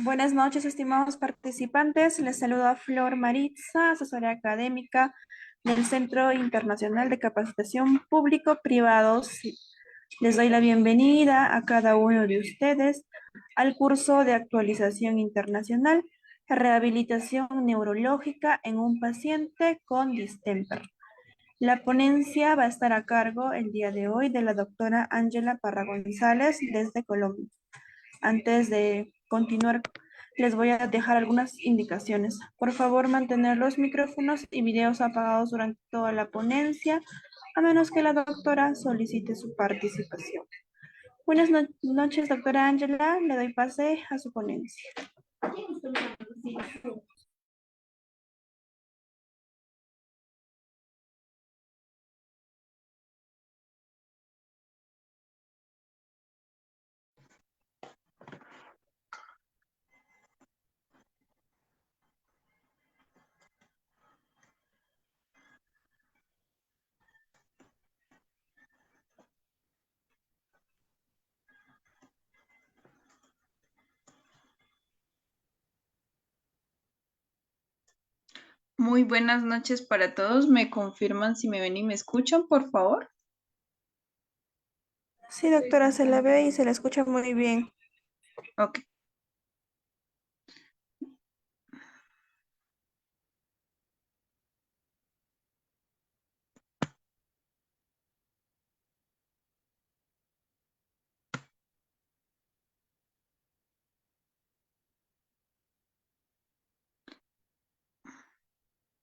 Buenas noches, estimados participantes. Les saluda Flor Maritza, asesora académica del Centro Internacional de Capacitación Público-Privados. Les doy la bienvenida a cada uno de ustedes al curso de actualización internacional, rehabilitación neurológica en un paciente con distemper. La ponencia va a estar a cargo el día de hoy de la doctora Ángela Parra González desde Colombia. Antes de continuar, les voy a dejar algunas indicaciones. Por favor, mantener los micrófonos y videos apagados durante toda la ponencia, a menos que la doctora solicite su participación. Buenas noches, doctora Ángela. Le doy pase a su ponencia. Muy buenas noches para todos. ¿Me confirman si me ven y me escuchan, por favor? Sí, doctora, se la ve y se la escucha muy bien. Ok.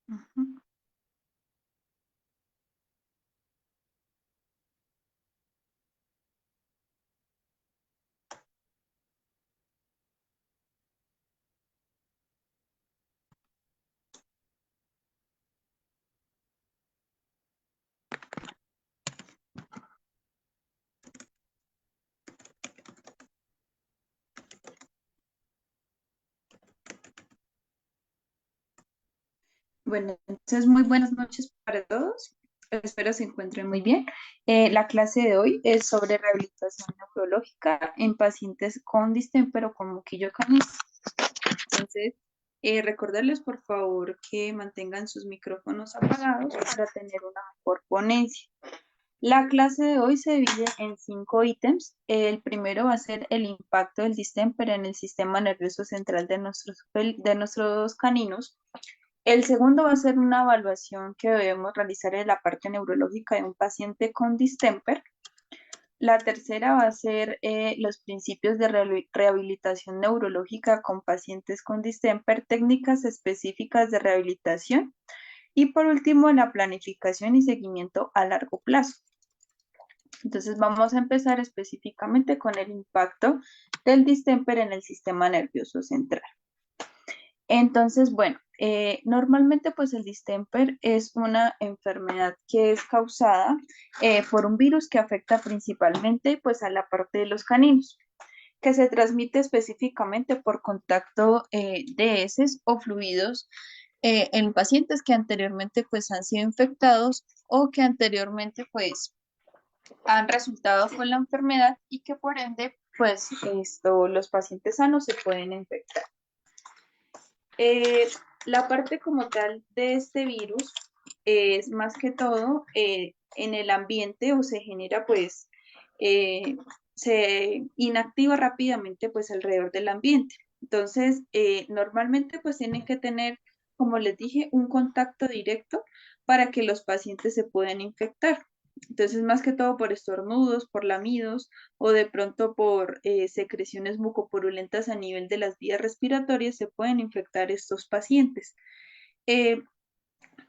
Ujú. Bueno, entonces muy buenas noches para todos. Espero se encuentren muy bien. La clase de hoy es sobre rehabilitación neurológica en pacientes con distemper o con moquillo canino. Entonces, recordarles por favor que mantengan sus micrófonos apagados para tener una mejor ponencia. La clase de hoy se divide en 5 ítems. El primero va a ser el impacto del distemper en el sistema nervioso central de nuestros caninos. El segundo va a ser una evaluación que debemos realizar en la parte neurológica de un paciente con distemper. La tercera va a ser los principios de rehabilitación neurológica con pacientes con distemper, técnicas específicas de rehabilitación. Y por último, la planificación y seguimiento a largo plazo. Entonces vamos a empezar específicamente con el impacto del distemper en el sistema nervioso central. Entonces, bueno, normalmente pues el distemper es una enfermedad que es causada por un virus que afecta principalmente pues a la parte de los caninos, que se transmite específicamente por contacto de heces o fluidos en pacientes que anteriormente pues han sido infectados o que anteriormente pues han resultado con la enfermedad y que por ende, pues los pacientes sanos se pueden infectar. Eh, la parte como tal de este virus es más que todo en el ambiente o se genera pues, se inactiva rápidamente pues alrededor del ambiente. Entonces, normalmente pues tienen que tener, como les dije, un contacto directo para que los pacientes se puedan infectar. Entonces, más que todo por estornudos, por lamidos o de pronto por secreciones mucopurulentas a nivel de las vías respiratorias se pueden infectar estos pacientes. Eh,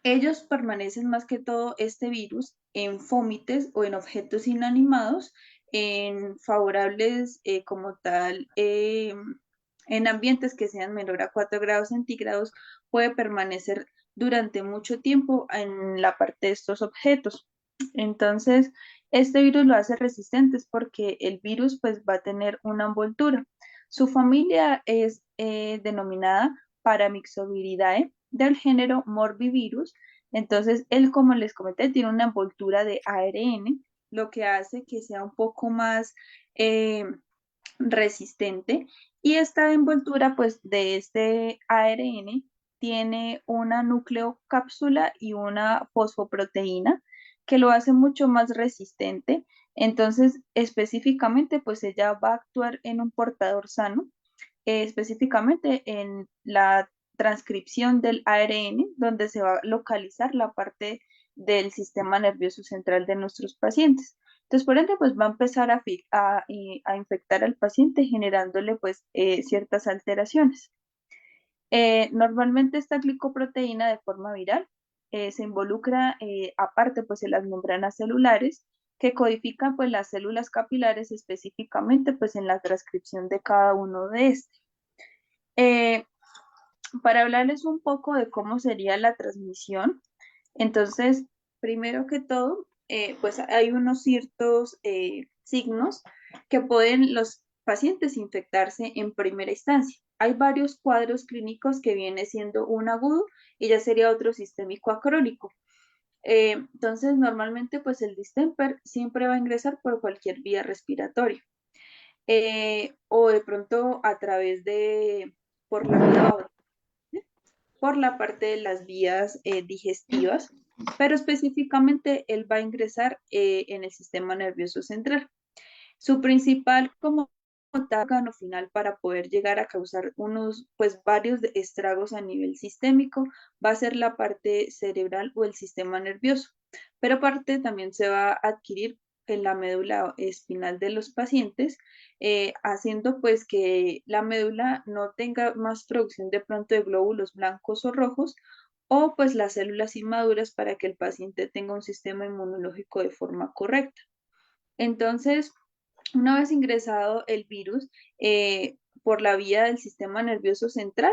Ellos permanecen más que todo este virus en fómites o en objetos inanimados, en favorables como tal, en ambientes que sean menor a 4 grados centígrados, puede permanecer durante mucho tiempo en la parte de estos objetos. Entonces, este virus lo hace resistente porque el virus pues va a tener una envoltura. Su familia es denominada Paramyxoviridae del género Morbivirus. Entonces, él, como les comenté, tiene una envoltura de ARN, lo que hace que sea un poco más eh, resistente y esta envoltura pues de este ARN tiene una nucleocápsula y una fosfoproteína que lo hace mucho más resistente. Entonces, específicamente, pues ella va a actuar en un portador sano, específicamente en la transcripción del ARN, donde se va a localizar la parte del sistema nervioso central de nuestros pacientes. Entonces, por ende, pues va a empezar a infectar al paciente generándole pues ciertas alteraciones. Normalmente esta glicoproteína de forma viral se involucra aparte pues en las membranas celulares que codifican pues las células capilares específicamente pues en la transcripción de cada uno de estos. Eh, para hablarles un poco de cómo sería la transmisión, entonces, primero que todo, pues hay unos ciertos signos que pueden los pacientes infectarse en primera instancia. Hay varios cuadros clínicos que viene siendo un agudo y ya sería otro sistémico acrónico. Entonces, normalmente, pues el distemper siempre va a ingresar por cualquier vía respiratoria o de pronto a través de, por la vía por la parte de las vías digestivas, pero específicamente él va a ingresar en el sistema nervioso central. Su principal como órgano final para poder llegar a causar unos, pues varios estragos a nivel sistémico va a ser la parte cerebral o el sistema nervioso, pero aparte también se va a adquirir en la médula espinal de los pacientes, haciendo pues que la médula no tenga más producción de pronto de glóbulos blancos o rojos, o pues las células inmaduras para que el paciente tenga un sistema inmunológico de forma correcta. Entonces, una vez ingresado el virus por la vía del sistema nervioso central,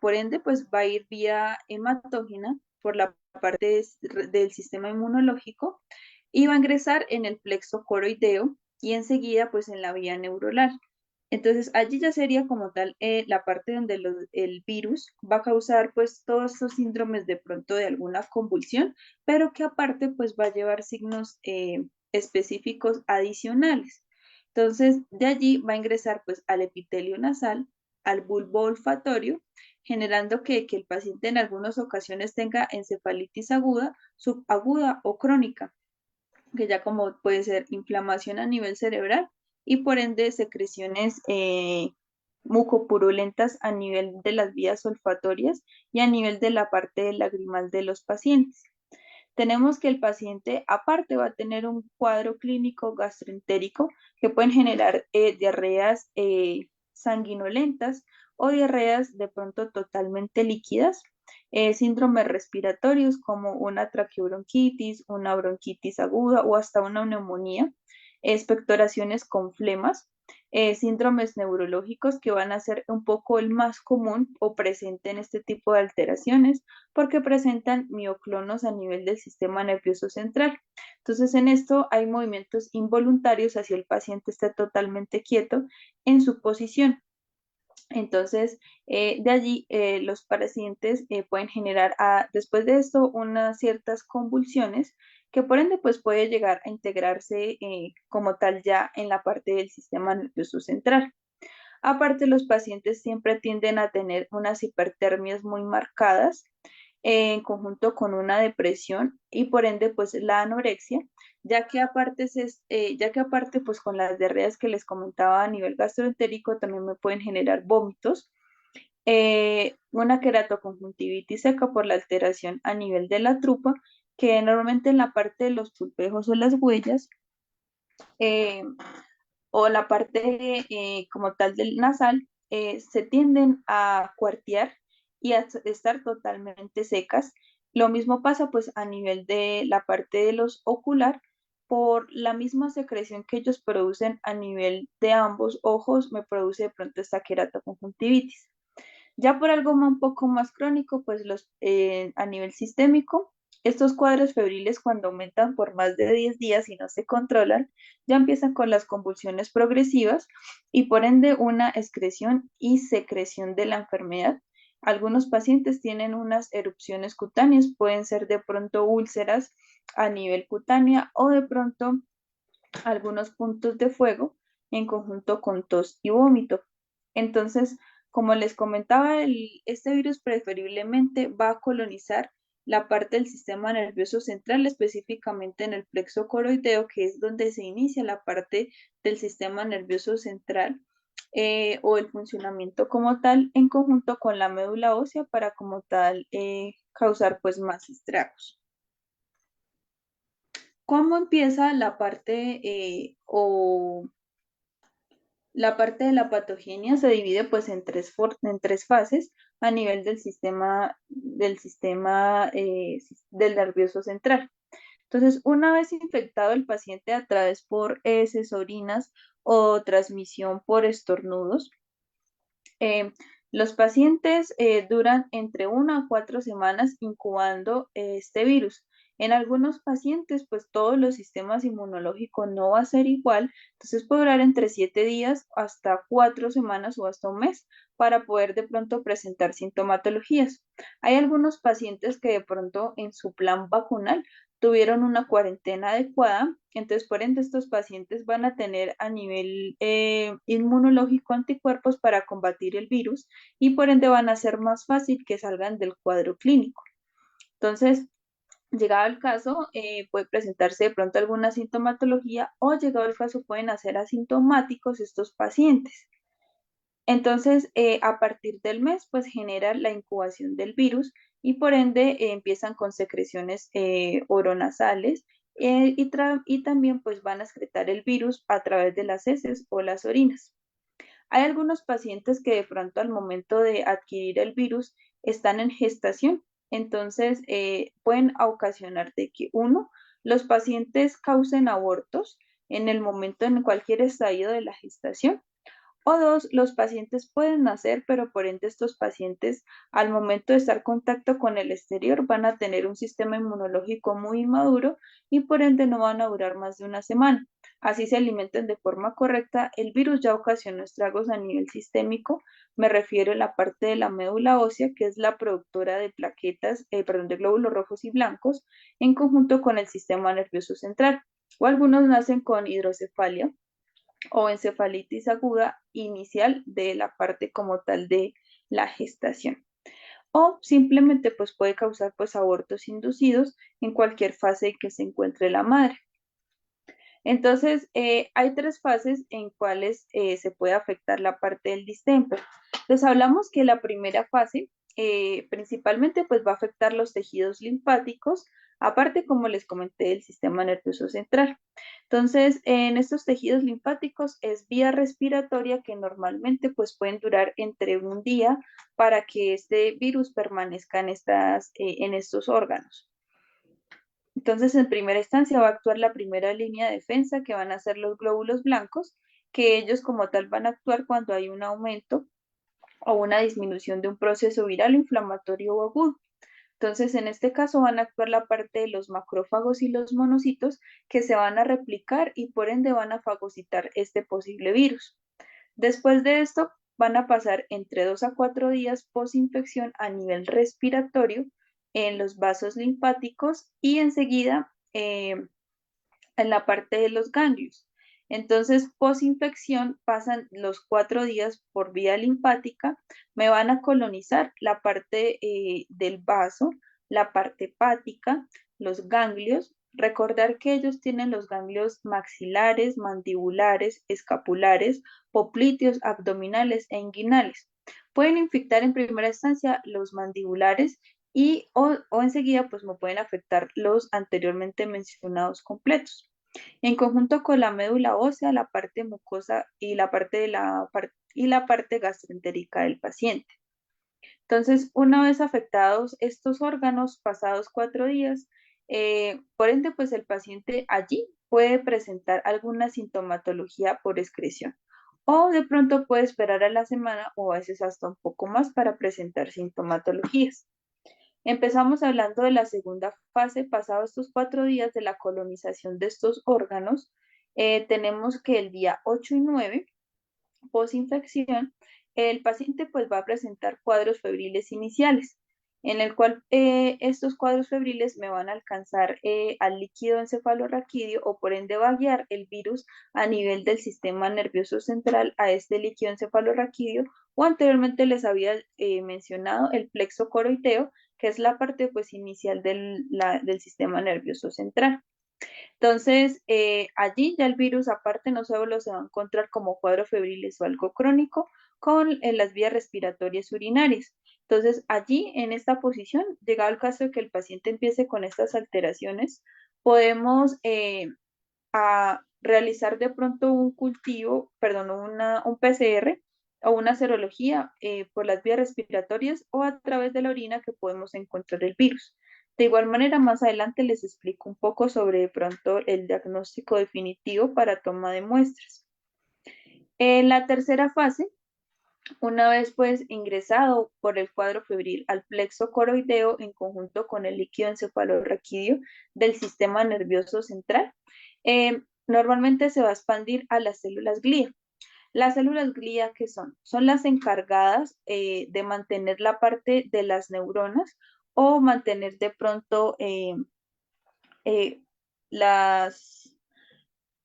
por ende, pues va a ir vía hematógena por la parte del sistema inmunológico y va a ingresar en el plexo coroideo y enseguida pues en la vía neuronal. Entonces allí ya sería como tal la parte donde el virus va a causar pues todos estos síndromes de pronto de alguna convulsión, pero que aparte pues va a llevar signos específicos adicionales. Entonces de allí va a ingresar pues al epitelio nasal, al bulbo olfatorio, generando que el paciente en algunas ocasiones tenga encefalitis aguda, subaguda o crónica, que ya como puede ser inflamación a nivel cerebral y por ende secreciones mucopurulentas a nivel de las vías olfatorias y a nivel de la parte del lagrimal de los pacientes. Tenemos que el paciente aparte va a tener un cuadro clínico gastroentérico que pueden generar diarreas sanguinolentas o diarreas de pronto totalmente líquidas, síndromes respiratorios como una traqueobronquitis, una bronquitis aguda o hasta una neumonía, expectoraciones con flemas, síndromes neurológicos que van a ser un poco el más común o presente en este tipo de alteraciones porque presentan mioclonos a nivel del sistema nervioso central. Entonces, en esto hay movimientos involuntarios hacia el paciente esté totalmente quieto en su posición. Entonces, de allí los pacientes pueden generar después de esto unas ciertas convulsiones que por ende pues puede llegar a integrarse como tal ya en la parte del sistema nervioso central. Aparte, los pacientes siempre tienden a tener unas hipertermias muy marcadas en conjunto con una depresión y por ende pues la anorexia, ya que aparte pues con las diarreas que les comentaba a nivel gastroentérico también me pueden generar vómitos, una queratoconjuntivitis seca por la alteración a nivel de la trupa, que normalmente en la parte de los pulpejos o las huellas, eh, o la parte como tal del nasal, se tienden a cuartear y a estar totalmente secas. Lo mismo pasa pues a nivel de la parte de los ocular, por la misma secreción que ellos producen a nivel de ambos ojos, me produce de pronto esta queratoconjuntivitis. Ya por algo un poco más crónico, pues a nivel sistémico, estos cuadros febriles cuando aumentan por más de 10 días y no se controlan, ya empiezan con las convulsiones progresivas y por ende una excreción y secreción de la enfermedad. Algunos pacientes tienen unas erupciones cutáneas, pueden ser de pronto úlceras a nivel cutánea o de pronto algunos puntos de fuego en conjunto con tos y vómito. Entonces, como les comentaba, este virus preferiblemente va a colonizar la parte del sistema nervioso central, específicamente en el plexo coroideo, que es donde se inicia la parte del sistema nervioso central o el funcionamiento como tal, en conjunto con la médula ósea para como tal causar pues más estragos. ¿Cómo empieza la parte la parte de la patogenia se divide pues en tres fases a nivel del nervioso central. Entonces, una vez infectado el paciente a través por heces, orinas o transmisión por estornudos, eh, los pacientes duran entre 1 a 4 semanas incubando este virus. En algunos pacientes, pues todos los sistemas inmunológicos no va a ser igual, entonces puede durar entre 7 días hasta 4 semanas o hasta un mes para poder de pronto presentar sintomatologías. Hay algunos pacientes que de pronto en su plan vacunal tuvieron una cuarentena adecuada, entonces por ende estos pacientes van a tener a nivel inmunológico anticuerpos para combatir el virus y por ende van a ser más fácil que salgan del cuadro clínico. Entonces, llegado el caso, puede presentarse de pronto alguna sintomatología o llegado el caso pueden ser asintomáticos estos pacientes. Entonces, a partir del mes, pues genera la incubación del virus y por ende empiezan con secreciones oronasales y también pues van a excretar el virus a través de las heces o las orinas. Hay algunos pacientes que de pronto al momento de adquirir el virus están en gestación, entonces pueden ocasionar de que uno, los pacientes causen abortos en el momento en cualquier estadio de la gestación o dos, los pacientes pueden nacer, pero por ende estos pacientes al momento de estar en contacto con el exterior van a tener un sistema inmunológico muy inmaduro y por ende no van a durar más de una semana. Así se alimenten de forma correcta, el virus ya ocasionó estragos a nivel sistémico, me refiero a la parte de la médula ósea, que es la productora de plaquetas, perdón, de glóbulos rojos y blancos, en conjunto con el sistema nervioso central. O algunos nacen con hidrocefalia, o encefalitis aguda inicial de la parte como tal de la gestación. O simplemente pues puede causar pues abortos inducidos en cualquier fase en que se encuentre la madre. Entonces, hay tres fases en cuales se puede afectar la parte del distemper. Les hablamos que la primera fase principalmente pues va a afectar los tejidos linfáticos, aparte como les comenté del sistema nervioso central. Entonces, en estos tejidos linfáticos es vía respiratoria que normalmente pues pueden durar entre un día para que este virus permanezca en estos órganos. Entonces, en primera instancia va a actuar la primera línea de defensa, que van a ser los glóbulos blancos, que ellos como tal van a actuar cuando hay un aumento o una disminución de un proceso viral, inflamatorio o agudo. Entonces, en este caso van a actuar la parte de los macrófagos y los monocitos que se van a replicar y por ende van a fagocitar este posible virus. Después de esto, van a pasar entre 2 a 4 días posinfección a nivel respiratorio en los vasos linfáticos y enseguida en la parte de los ganglios. Entonces, posinfección pasan los 4 días por vía linfática, me van a colonizar la parte del vaso, la parte hepática, los ganglios. Recordar que ellos tienen los ganglios maxilares, mandibulares, escapulares, popliteos, abdominales e inguinales. Pueden infectar en primera instancia los mandibulares o enseguida pues me pueden afectar los anteriormente mencionados completos. En conjunto con la médula ósea, la parte mucosa y la parte gastroentérica del paciente. Entonces, una vez afectados estos órganos, pasados 4 días, por ende, pues el paciente allí puede presentar alguna sintomatología por excreción. O de pronto puede esperar a la semana o a veces hasta un poco más para presentar sintomatologías. Empezamos hablando de la segunda fase, pasados estos 4 días de la colonización de estos órganos, tenemos que el día 8 y 9, posinfección, el paciente pues va a presentar cuadros febriles iniciales. en el cual estos cuadros febriles me van a alcanzar al líquido encefalorraquídeo o por ende va a guiar el virus a nivel del sistema nervioso central a este líquido encefalorraquídeo o anteriormente les había mencionado el plexo coroideo, que es la parte pues inicial del sistema nervioso central. Entonces, allí ya el virus aparte no solo se va a encontrar como cuadro febriles o algo crónico con las vías respiratorias urinarias. Entonces, allí en esta posición, llegado el caso de que el paciente empiece con estas alteraciones, podemos a realizar de pronto un cultivo, perdón, un PCR o una serología por las vías respiratorias o a través de la orina que podemos encontrar el virus. De igual manera, más adelante les explico un poco sobre de pronto el diagnóstico definitivo para toma de muestras. En la tercera fase, una vez pues ingresado por el cuadro febril al plexo coroideo en conjunto con el líquido encefalorraquídeo del sistema nervioso central, normalmente se va a expandir a las células glía. Las células glía, ¿qué son? Son las encargadas de mantener la parte de las neuronas o mantener de pronto eh, las,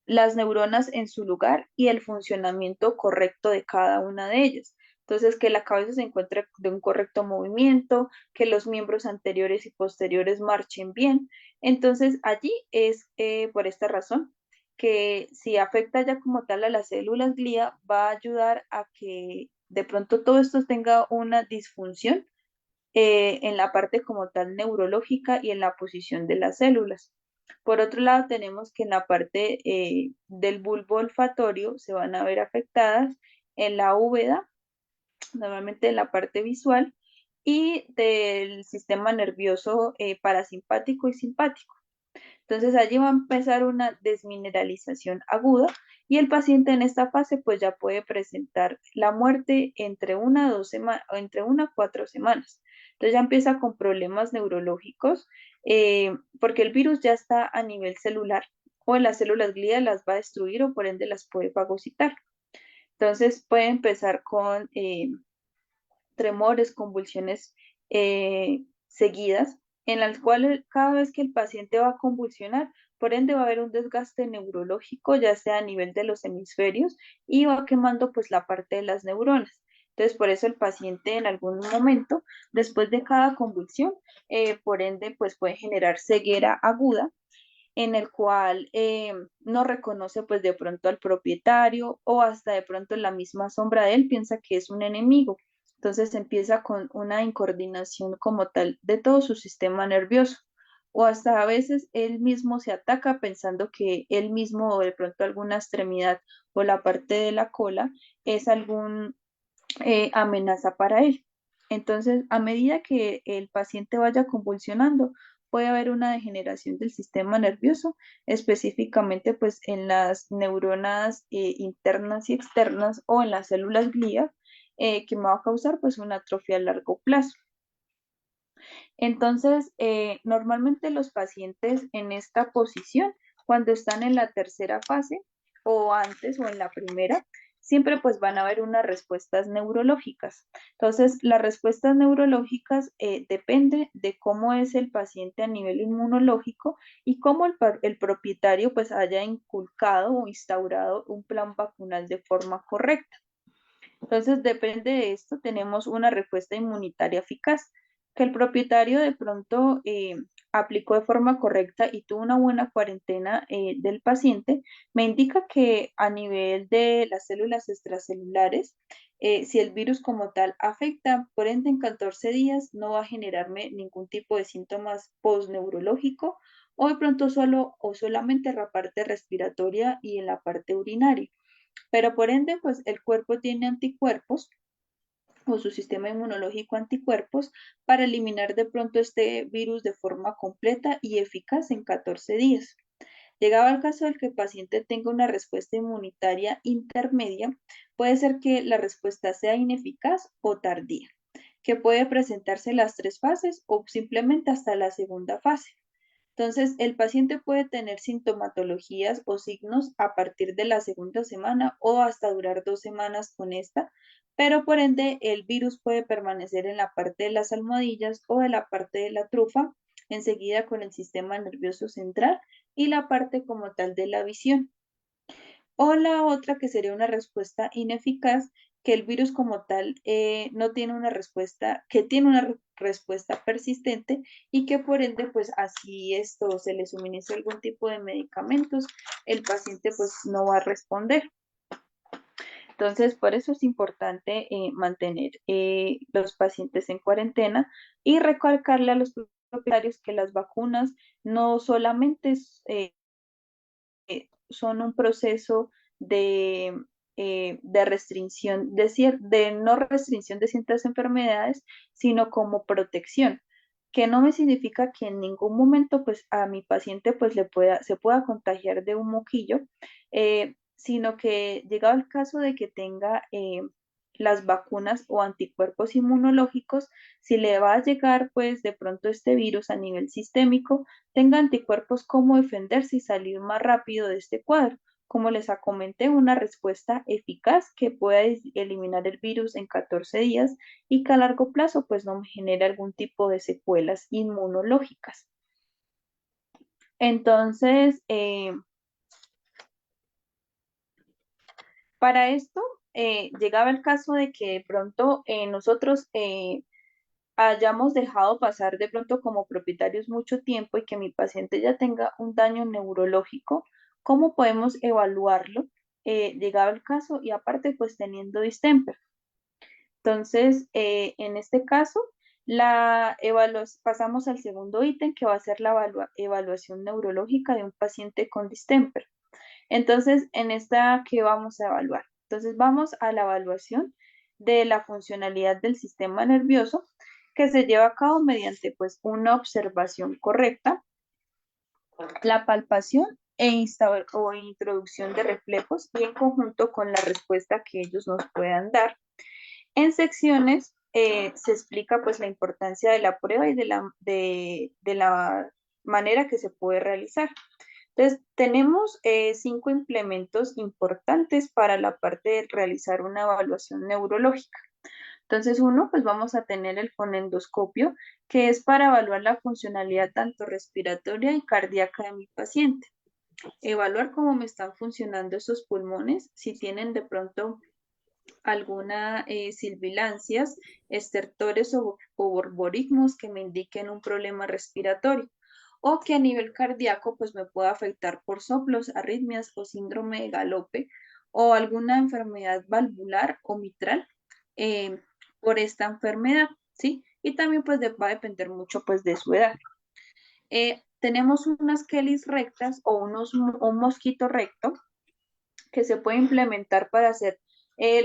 las neuronas en su lugar y el funcionamiento correcto de cada una de ellas. Entonces, que la cabeza se encuentre de un correcto movimiento, que los miembros anteriores y posteriores marchen bien. Entonces, allí es por esta razón que si afecta ya como tal a las células glía, va a ayudar a que de pronto todo esto tenga una disfunción en la parte como tal neurológica y en la posición de las células. Por otro lado, tenemos que en la parte del bulbo olfatorio se van a ver afectadas en la úveda, normalmente en la parte visual, y del sistema nervioso parasimpático y simpático. Entonces allí va a empezar una desmineralización aguda y el paciente en esta fase pues ya puede presentar la muerte entre una a 2 semanas, entre una a 4 semanas. Entonces ya empieza con problemas neurológicos porque el virus ya está a nivel celular o en las células glía las va a destruir o por ende las puede fagocitar. Entonces puede empezar con tremores, convulsiones seguidas, en las cuales cada vez que el paciente va a convulsionar, por ende va a haber un desgaste neurológico, ya sea a nivel de los hemisferios, y va quemando pues la parte de las neuronas. Entonces, por eso el paciente en algún momento, después de cada convulsión, por ende, pues puede generar ceguera aguda, en el cual no reconoce pues de pronto al propietario o hasta de pronto la misma sombra de él piensa que es un enemigo. Entonces empieza con una incoordinación como tal de todo su sistema nervioso. O hasta a veces él mismo se ataca pensando que él mismo o de pronto alguna extremidad o la parte de la cola es algún amenaza para él. Entonces, a medida que el paciente vaya convulsionando, puede haber una degeneración del sistema nervioso, específicamente pues en las neuronas internas y externas o en las células glía, que me va a causar pues una atrofia a largo plazo. Entonces, normalmente los pacientes en esta posición, cuando están en la tercera fase o antes o en la primera, siempre pues van a haber unas respuestas neurológicas. Entonces, las respuestas neurológicas depende de cómo es el paciente a nivel inmunológico y cómo el propietario pues haya inculcado o instaurado un plan vacunal de forma correcta. Entonces, depende de esto, tenemos una respuesta inmunitaria eficaz, que el propietario de pronto aplicó de forma correcta y tuvo una buena cuarentena del paciente, me indica que a nivel de las células extracelulares, si el virus como tal afecta, por ende en 14 días no va a generarme ningún tipo de síntomas postneurológico o de pronto solo o solamente en la parte respiratoria y en la parte urinaria. Pero por ende, pues el cuerpo tiene anticuerpos o su sistema inmunológico anticuerpos para eliminar de pronto este virus de forma completa y eficaz en 14 días. Llegado al caso del que el paciente tenga una respuesta inmunitaria intermedia, puede ser que la respuesta sea ineficaz o tardía, que puede presentarse en las 3 fases o simplemente hasta la segunda fase. Entonces, el paciente puede tener sintomatologías o signos a partir de la segunda semana o hasta durar 2 semanas con esta, pero por ende el virus puede permanecer en la parte de las almohadillas o de la parte de la trufa, enseguida con el sistema nervioso central y la parte como tal de la visión. O la otra que sería una respuesta ineficaz, que el virus como tal no tiene una respuesta, que tiene una respuesta persistente y que por ende, pues así esto se le suministra algún tipo de medicamentos, el paciente pues no va a responder. Entonces, por eso es importante mantener los pacientes en cuarentena y recalcarle a los propietarios que las vacunas no solamente son un proceso de restricción, de no restricción de ciertas enfermedades, sino como protección, que no me significa que en ningún momento pues a mi paciente pues se pueda contagiar de un moquillo, sino que llegado el caso de que tenga las vacunas o anticuerpos inmunológicos, si le va a llegar pues de pronto este virus a nivel sistémico, tenga anticuerpos como defenderse y salir más rápido de este cuadro. Como les comenté, una respuesta eficaz que pueda eliminar el virus en 14 días y que a largo plazo pues no me genere algún tipo de secuelas inmunológicas. Entonces, para esto, llegaba el caso de que de pronto nosotros hayamos dejado pasar de pronto como propietarios mucho tiempo y que mi paciente ya tenga un daño neurológico, ¿cómo podemos evaluarlo? Llegado el caso y aparte pues teniendo distemper. Entonces, en este caso, pasamos al segundo ítem que va a ser la evaluación neurológica de un paciente con distemper. Entonces, en esta, ¿qué vamos a evaluar? Entonces, vamos a la evaluación de la funcionalidad del sistema nervioso que se lleva a cabo mediante pues una observación correcta, la palpación o introducción de reflejos y en conjunto con la respuesta que ellos nos puedan dar. En secciones se explica pues la importancia de la prueba y de la manera que se puede realizar. Entonces, tenemos 5 implementos importantes para la parte de realizar una evaluación neurológica. Entonces, uno, pues vamos a tener el fonendoscopio, que es para evaluar la funcionalidad tanto respiratoria y cardíaca de mi paciente. Evaluar cómo me están funcionando esos pulmones, si tienen de pronto alguna sibilancias, estertores o borborismos que me indiquen un problema respiratorio o que a nivel cardíaco pues me pueda afectar por soplos, arritmias o síndrome de Galope o alguna enfermedad valvular o mitral eh, por esta enfermedad, ¿sí? Y también pues va a depender mucho pues de su edad. Tenemos unas Kellys rectas o un mosquito recto que se puede implementar para hacer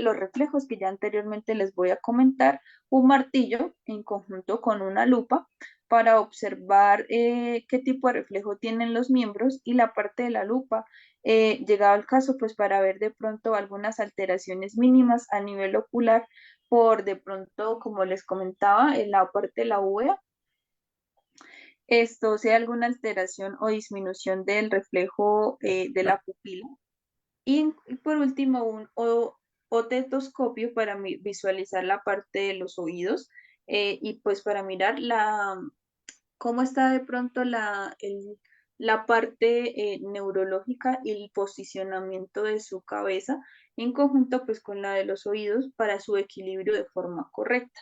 los reflejos que ya anteriormente les voy a comentar, un martillo en conjunto con una lupa para observar qué tipo de reflejo tienen los miembros y la parte de la lupa, llegado al caso, pues para ver de pronto algunas alteraciones mínimas a nivel ocular por de pronto, como les comentaba, en la parte de la uvea, esto sea alguna alteración o disminución del reflejo de la pupila. Y por último, un otetoscopio para visualizar la parte de los oídos y pues para mirar cómo está de pronto la parte neurológica y el posicionamiento de su cabeza en conjunto pues con la de los oídos para su equilibrio de forma correcta.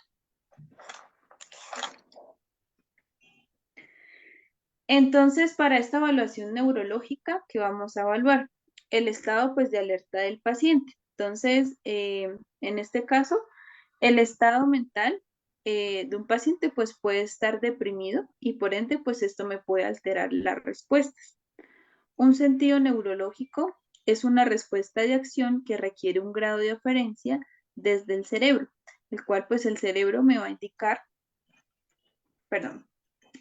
Entonces, para esta evaluación neurológica, ¿qué vamos a evaluar? El estado pues de alerta del paciente. Entonces, en este caso, el estado mental de un paciente pues puede estar deprimido y por ende pues esto me puede alterar las respuestas. Un sentido neurológico es una respuesta de acción que requiere un grado de oferencia desde el cerebro, el cual pues el cerebro me va a indicar, perdón,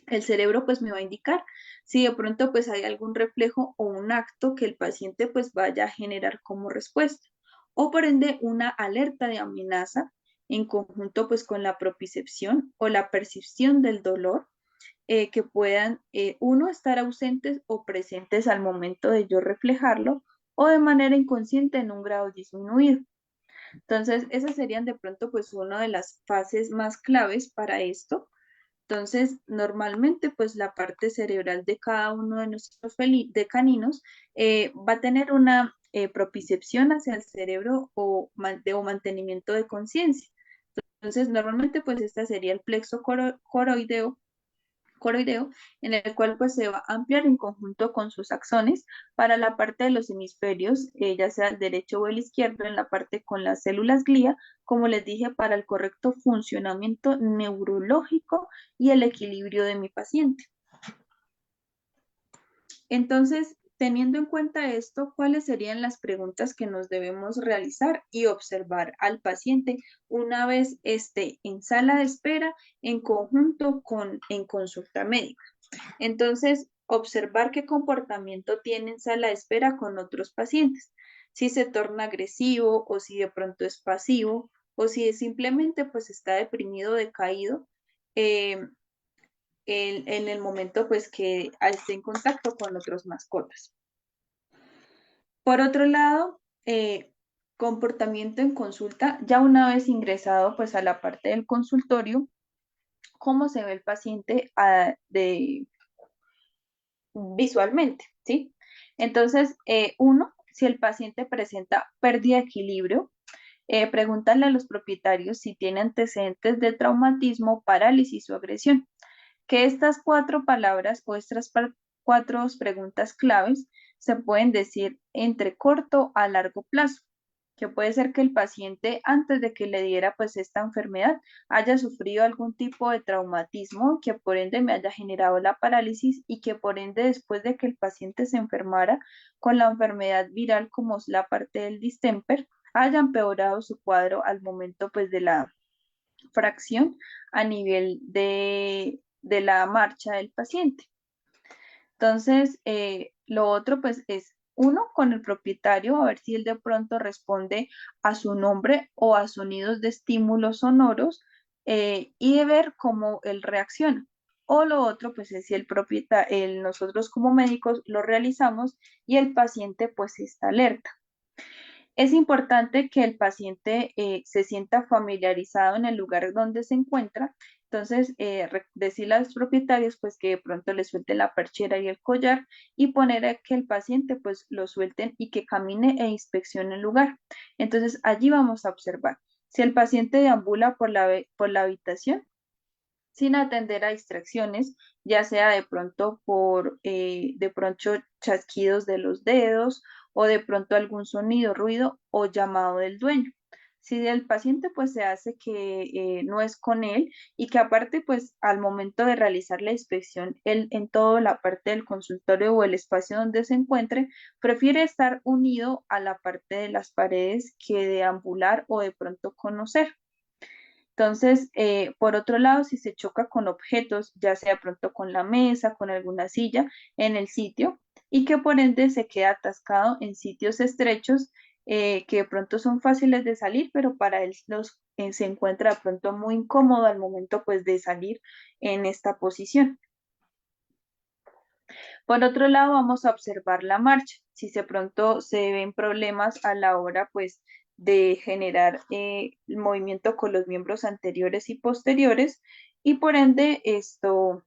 el cerebro pues me va a indicar si de pronto pues hay algún reflejo o un acto que el paciente pues vaya a generar como respuesta o por ende una alerta de amenaza en conjunto pues con la propicepción o la percepción del dolor que puedan uno estar ausentes o presentes al momento de yo reflejarlo o de manera inconsciente en un grado disminuido. Entonces, esas serían de pronto pues una de las fases más claves para esto. Entonces, normalmente, pues la parte cerebral de cada uno de nuestros de caninos va a tener una propicepción hacia el cerebro o mantenimiento de conciencia. Entonces, normalmente, pues esta sería el plexo coroideo, en el cual pues se va a ampliar en conjunto con sus axones para la parte de los hemisferios, ya sea el derecho o el izquierdo, en la parte con las células glía, como les dije, para el correcto funcionamiento neurológico y el equilibrio de mi paciente. Entonces, teniendo en cuenta esto, ¿cuáles serían las preguntas que nos debemos realizar y observar al paciente una vez esté en sala de espera en conjunto en consulta médica? Entonces, observar qué comportamiento tiene en sala de espera con otros pacientes, si se torna agresivo o si de pronto es pasivo o si simplemente pues está deprimido, decaído eh, en el momento pues que esté en contacto con otros mascotas. Por otro lado, comportamiento en consulta, ya una vez ingresado pues a la parte del consultorio, cómo se ve el paciente visualmente, ¿sí? Entonces, uno, si el paciente presenta pérdida de equilibrio, preguntarle a los propietarios si tiene antecedentes de traumatismo, parálisis o agresión. Que estas cuatro palabras o estas cuatro preguntas claves se pueden decir entre corto a largo plazo, que puede ser que el paciente antes de que le diera pues esta enfermedad haya sufrido algún tipo de traumatismo que por ende me haya generado la parálisis y que por ende después de que el paciente se enfermara con la enfermedad viral como es la parte del distemper, haya empeorado su cuadro al momento pues de la fracción a nivel de la marcha del paciente. Entonces, lo otro pues es uno con el propietario, a ver si él de pronto responde a su nombre o a sonidos de estímulos sonoros y de ver cómo él reacciona. O lo otro pues es si el propietario, nosotros como médicos lo realizamos y el paciente pues está alerta. Es importante que el paciente se sienta familiarizado en el lugar donde se encuentra. Entonces, decirle a los propietarios pues que de pronto le suelte la perchera y el collar y poner a que el paciente pues lo suelten y que camine e inspeccione el lugar. Entonces, allí vamos a observar. Si el paciente deambula por la habitación sin atender a distracciones, ya sea de pronto por de pronto chasquidos de los dedos o de pronto algún sonido, ruido o llamado del dueño. Si el paciente pues se hace que no es con él y que aparte pues al momento de realizar la inspección él en toda la parte del consultorio o el espacio donde se encuentre prefiere estar unido a la parte de las paredes que deambular o de pronto conocer. Entonces, por otro lado, si se choca con objetos, ya sea pronto con la mesa, con alguna silla en el sitio, y que por ende se queda atascado en sitios estrechos que de pronto son fáciles de salir, pero para él se encuentra de pronto muy incómodo al momento pues de salir en esta posición. Por otro lado, vamos a observar la marcha. Si de pronto se ven problemas a la hora, pues, de generar el movimiento con los miembros anteriores y posteriores, y por ende, esto,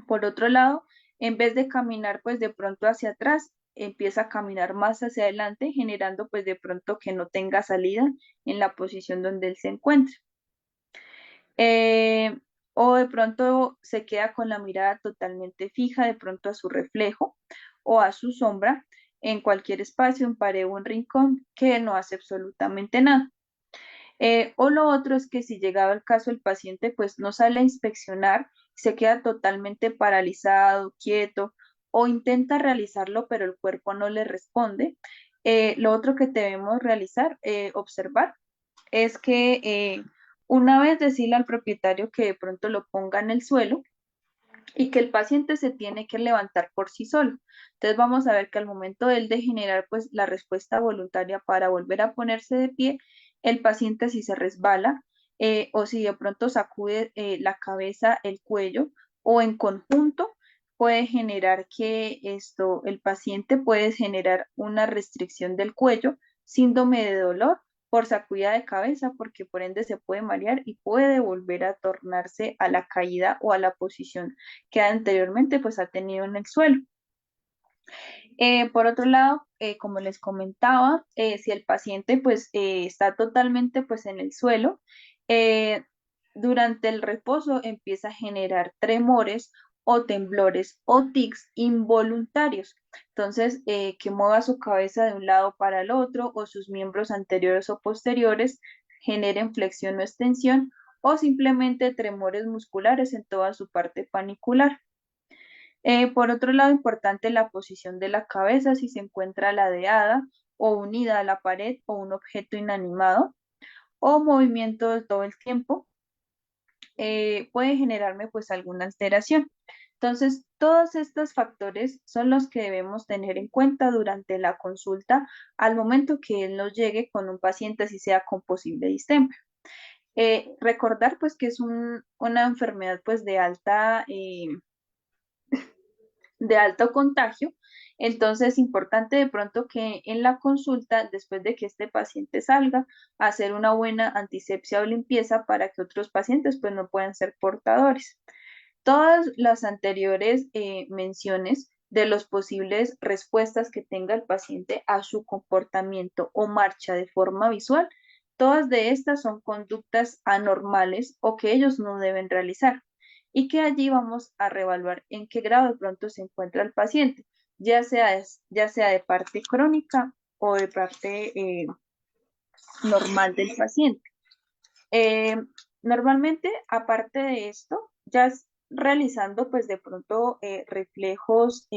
por otro lado, en vez de caminar, pues, de pronto hacia atrás, empieza a caminar más hacia adelante, generando, pues, de pronto que no tenga salida en la posición donde él se encuentra. Eh, o de pronto se queda con la mirada totalmente fija, de pronto a su reflejo o a su sombra en cualquier espacio, en pared o en rincón, que no hace absolutamente nada. O lo otro es que si llegado el caso el paciente pues no sale a inspeccionar, se queda totalmente paralizado, quieto o intenta realizarlo pero el cuerpo no le responde. Lo otro que debemos realizar, observar, es que una vez decirle al propietario que de pronto lo ponga en el suelo y que el paciente se tiene que levantar por sí solo. Entonces vamos a ver que al momento de él de generar pues la respuesta voluntaria para volver a ponerse de pie, el paciente si se resbala o si de pronto sacude la cabeza, el cuello o en conjunto puede generar que el paciente puede generar una restricción del cuello, síndrome de dolor por sacudida de cabeza, porque por ende se puede marear y puede volver a tornarse a la caída o a la posición que anteriormente pues ha tenido en el suelo. Por otro lado, como les comentaba, si el paciente pues está totalmente pues en el suelo, eh, durante el reposo empieza a generar tremores o temblores o tics involuntarios. Entonces, que mueva su cabeza de un lado para el otro o sus miembros anteriores o posteriores generen flexión o extensión o simplemente tremores musculares en toda su parte panicular. Por otro lado, importante la posición de la cabeza, si se encuentra ladeada o unida a la pared o un objeto inanimado o movimiento de todo el tiempo, puede generarme pues alguna alteración. Entonces, todos estos factores son los que debemos tener en cuenta durante la consulta al momento que él nos llegue con un paciente, así sea con posible distemper. Recordar pues que es una enfermedad pues de alto contagio. Entonces, es importante de pronto que en la consulta, después de que este paciente salga, hacer una buena antisepsia o limpieza para que otros pacientes pues no puedan ser portadores. Todas las anteriores menciones de los posibles respuestas que tenga el paciente a su comportamiento o marcha de forma visual, todas de estas son conductas anormales o que ellos no deben realizar y que allí vamos a reevaluar en qué grado de pronto se encuentra el paciente, ya sea de parte crónica o de parte normal del paciente. Eh, Normalmente, aparte de esto, realizando pues de pronto reflejos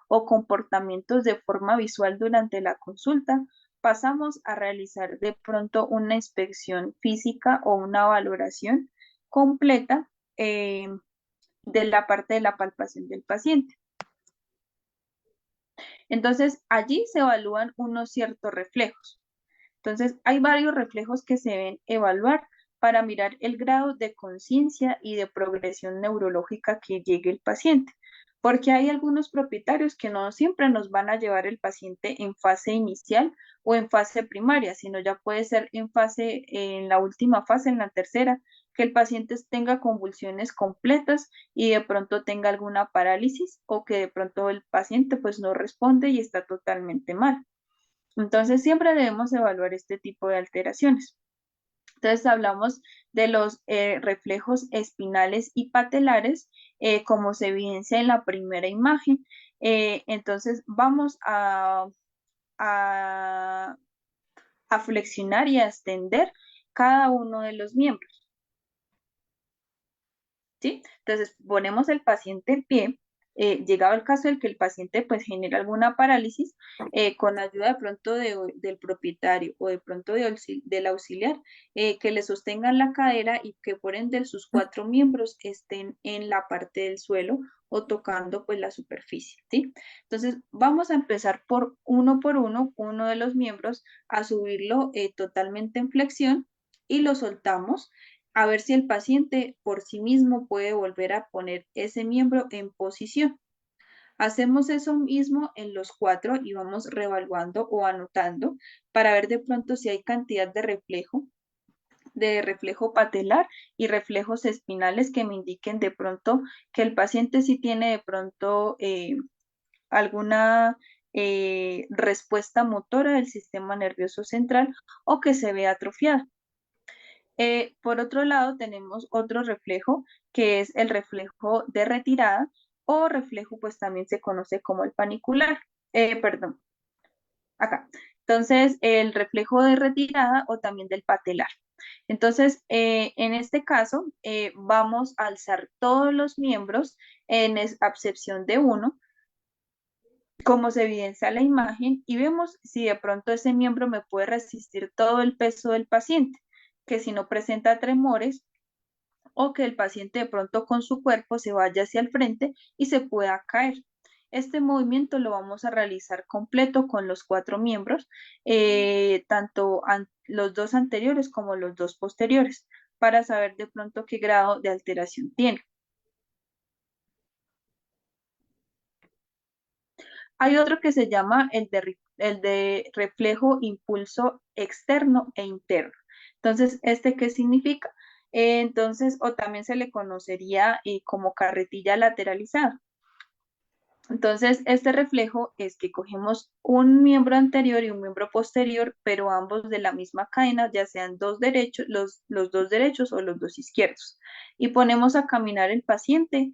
o comportamientos de forma visual durante la consulta, pasamos a realizar de pronto una inspección física o una valoración completa eh, de la parte de la palpación del paciente. Entonces, allí se evalúan unos ciertos reflejos. Entonces, hay varios reflejos que se deben evaluar para mirar el grado de conciencia y de progresión neurológica que llegue el paciente, porque hay algunos propietarios que no siempre nos van a llevar el paciente en fase inicial o en fase primaria, sino ya puede ser en la última fase, en la tercera, que el paciente tenga convulsiones completas y de pronto tenga alguna parálisis o que de pronto el paciente pues no responde y está totalmente mal. Entonces, siempre debemos evaluar este tipo de alteraciones. Entonces, hablamos de los reflejos espinales y patelares, como se evidencia en la primera imagen. Entonces, vamos a, a flexionar y a extender cada uno de los miembros, ¿sí? Entonces, ponemos el paciente en pie. Llegado el caso del que el paciente pues genera alguna parálisis, con ayuda de pronto del propietario o de pronto del auxiliar, que le sostengan la cadera y que por ende sus cuatro miembros estén en la parte del suelo o tocando pues la superficie, ¿sí? Entonces vamos a empezar por uno de los miembros, a subirlo totalmente en flexión y lo soltamos a ver si el paciente por sí mismo puede volver a poner ese miembro en posición. Hacemos eso mismo en los cuatro y vamos reevaluando o anotando para ver de pronto si hay cantidad de reflejo patelar y reflejos espinales que me indiquen de pronto que el paciente sí tiene de pronto alguna respuesta motora del sistema nervioso central o que se ve atrofiada. Por otro lado, tenemos otro reflejo que es el reflejo de retirada o reflejo, pues también se conoce como el panicular. Perdón, acá. Entonces, el reflejo de retirada o también del patelar. Entonces, en este caso, vamos a alzar todos los miembros en acepción de uno, como se evidencia en la imagen, y vemos si de pronto ese miembro me puede resistir todo el peso del paciente, que si no presenta tremores o que el paciente de pronto con su cuerpo se vaya hacia el frente y se pueda caer. Este movimiento lo vamos a realizar completo con los cuatro miembros, tanto los dos anteriores como los dos posteriores, para saber de pronto qué grado de alteración tiene. Hay otro que se llama el de reflejo, impulso externo e interno. Entonces, ¿este qué significa? Entonces, o también se le conocería como carretilla lateralizada. Entonces, este reflejo es que cogemos un miembro anterior y un miembro posterior, pero ambos de la misma cadena, ya sean dos derechos, los dos derechos o los dos izquierdos, y ponemos a caminar el paciente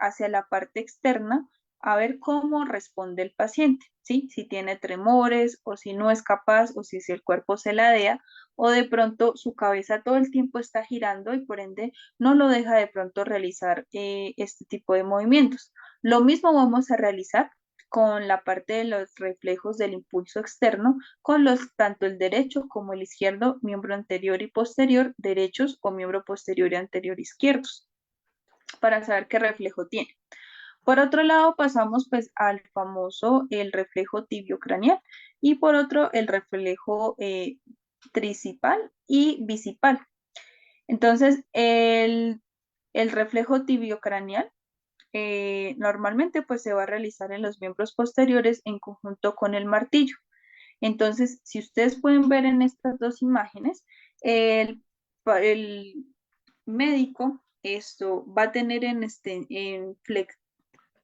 hacia la parte externa a ver cómo responde el paciente, ¿sí? Si tiene tremores o si no es capaz o si el cuerpo se ladea o de pronto su cabeza todo el tiempo está girando y por ende no lo deja de pronto realizar este tipo de movimientos. Lo mismo vamos a realizar con la parte de los reflejos del impulso externo, con tanto el derecho como el izquierdo, miembro anterior y posterior, derechos o miembro posterior y anterior izquierdos, para saber qué reflejo tiene. Por otro lado, pasamos pues al famoso el reflejo tibiocraneal y por otro el reflejo tricipal y bicipal. Entonces, el reflejo tibiocraneal normalmente pues se va a realizar en los miembros posteriores en conjunto con el martillo. Entonces, si ustedes pueden ver en estas dos imágenes, el médico esto va a tener en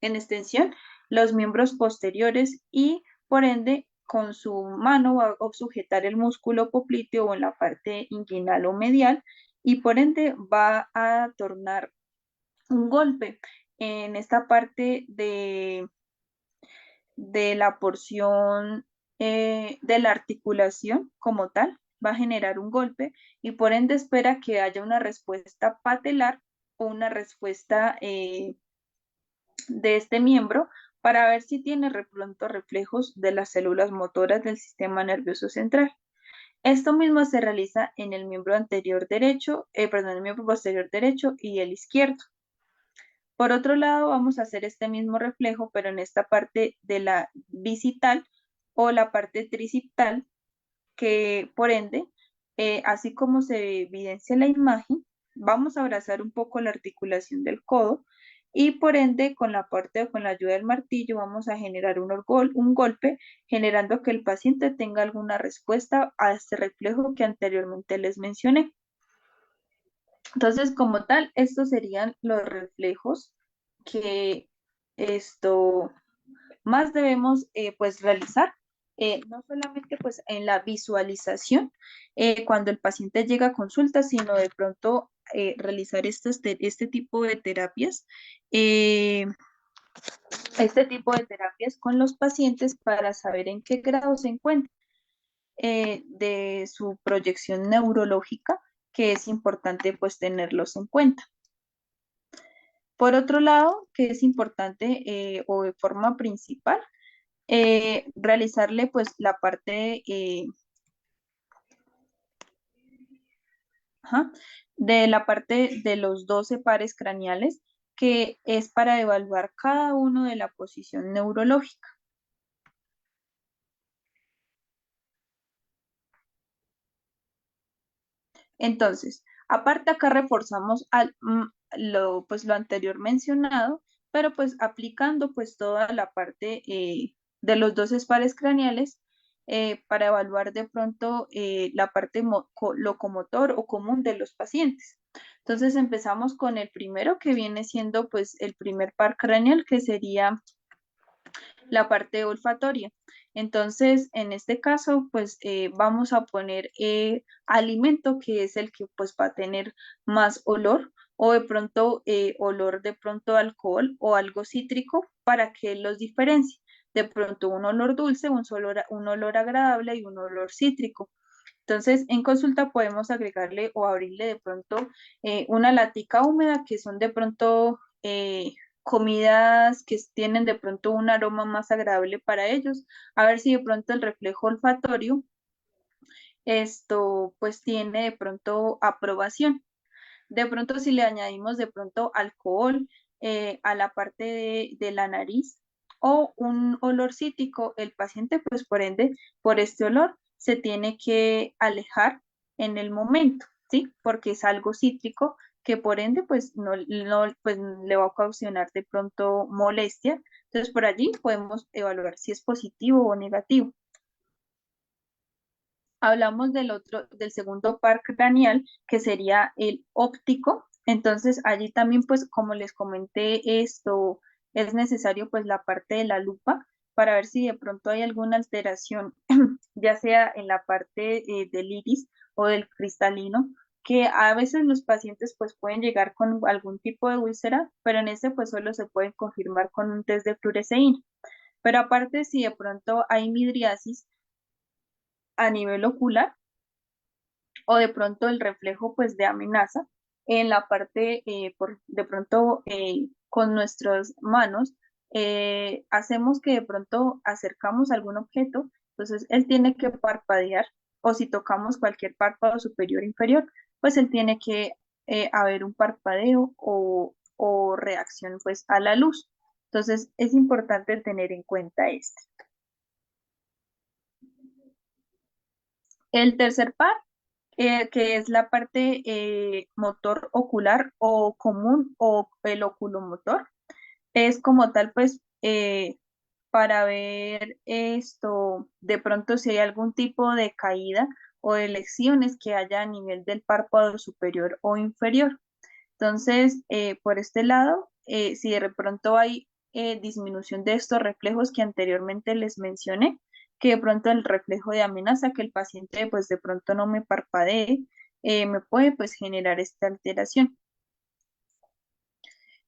extensión los miembros posteriores y por ende con su mano va a sujetar el músculo popliteo o en la parte inguinal o medial y por ende va a tornar un golpe en esta parte de la porción de la articulación como tal, va a generar un golpe y por ende espera que haya una respuesta patelar o una respuesta de este miembro para ver si tiene de pronto reflejos de las células motoras del sistema nervioso central. Esto mismo se realiza en el miembro anterior derecho, el miembro posterior derecho y el izquierdo. Por otro lado, vamos a hacer este mismo reflejo, pero en esta parte de la bicital o la parte tricital, que por ende, así como se evidencia en la imagen, vamos a abrazar un poco la articulación del codo y por ende, con la parte o con la ayuda del martillo, vamos a generar un golpe, generando que el paciente tenga alguna respuesta a este reflejo que anteriormente les mencioné. Entonces, como tal, estos serían los reflejos que esto más debemos pues realizar, no solamente pues en la visualización cuando el paciente llega a consulta, sino de pronto realizar este tipo de terapias, eh, con los pacientes para saber en qué grado se encuentran de su proyección neurológica, que es importante pues tenerlos en cuenta. Por otro lado, que es importante o de forma principal, realizarle pues la parte de la parte de los 12 pares craneales, que es para evaluar cada uno de la posición neurológica. Entonces, aparte acá reforzamos pues, lo anterior mencionado, pero pues aplicando pues toda la parte de los 12 pares craneales para evaluar de pronto la parte locomotor o común de los pacientes. Entonces empezamos con el primero que viene siendo pues el primer par craneal que sería la parte olfatoria. Entonces, en este caso, pues vamos a poner alimento que es el que pues va a tener más olor o de pronto olor de pronto a alcohol o algo cítrico para que los diferencie. De pronto un olor dulce, un olor agradable y un olor cítrico. Entonces, en consulta podemos agregarle o abrirle de pronto una latica húmeda que son de pronto comidas que tienen de pronto un aroma más agradable para ellos, a ver si de pronto el reflejo olfatorio esto pues tiene de pronto aprobación. De pronto si le añadimos de pronto alcohol a la parte de la nariz o un olor cítrico, el paciente pues por ende por este olor se tiene que alejar en el momento, ¿sí? Porque es algo cítrico que por ende pues pues le va a ocasionar de pronto molestia. Entonces por allí podemos evaluar si es positivo o negativo. Hablamos del segundo par craneal, que sería el óptico. Entonces, allí también, pues, como les comenté, esto es necesario, pues, la parte de la lupa para ver si de pronto hay alguna alteración, ya sea en la parte del iris o del cristalino, que a veces los pacientes, pues, pueden llegar con algún tipo de úlcera, pero en este, pues, solo se puede confirmar con un test de fluoresceína. Pero aparte, si de pronto hay midriasis a nivel ocular, o de pronto el reflejo pues de amenaza en la parte, de pronto con nuestras manos, hacemos que de pronto acercamos algún objeto, entonces él tiene que parpadear, o si tocamos cualquier párpado superior o inferior, pues él tiene que haber un parpadeo o reacción pues a la luz. Entonces es importante tener en cuenta esto. El tercer par, que es la parte motor ocular o común o el oculomotor, es como tal, pues, para ver esto, de pronto si hay algún tipo de caída o de lesiones que haya a nivel del párpado superior o inferior. Entonces, por este lado, si de pronto hay disminución de estos reflejos que anteriormente les mencioné, que de pronto el reflejo de amenaza, que el paciente pues de pronto no me parpadee, me puede pues generar esta alteración.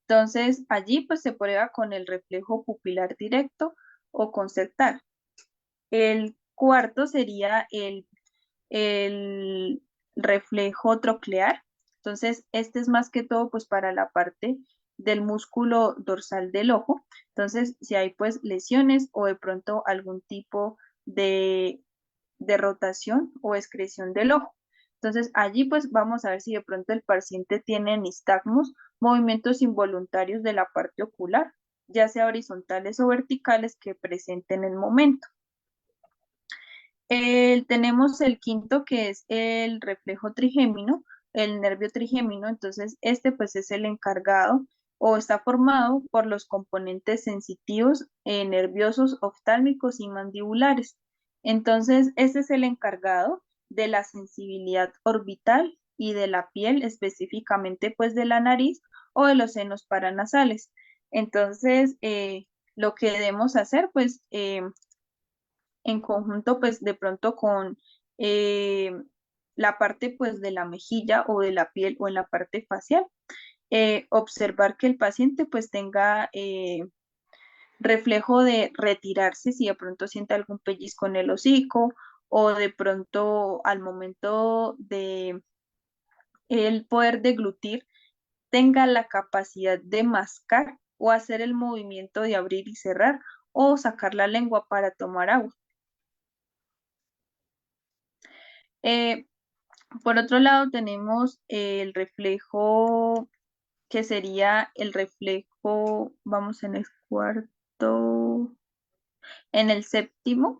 Entonces, allí pues se prueba con el reflejo pupilar directo o concertar. El cuarto sería el reflejo troclear. Entonces, este es más que todo pues para la parte del músculo dorsal del ojo. Entonces, si hay pues lesiones o de pronto algún tipo de rotación o excreción del ojo. Entonces, allí pues vamos a ver si de pronto el paciente tiene nistagmos, movimientos involuntarios de la parte ocular, ya sea horizontales o verticales que presenten el momento. Tenemos el quinto que es el reflejo trigémino, el nervio trigémino, entonces este pues es el encargado o está formado por los componentes sensitivos, nerviosos, oftálmicos y mandibulares. Entonces este es el encargado de la sensibilidad orbital y de la piel, específicamente pues de la nariz o de los senos paranasales. Entonces, lo que debemos hacer pues en conjunto, pues de pronto con eh, la parte pues de la mejilla o de la piel o en la parte facial, observar que el paciente pues tenga reflejo de retirarse si de pronto siente algún pellizco en el hocico o de pronto al momento de el poder deglutir tenga la capacidad de mascar o hacer el movimiento de abrir y cerrar o sacar la lengua para tomar agua. Eh, Por otro lado, tenemos el reflejo, que sería el reflejo, vamos en el cuarto, en el séptimo,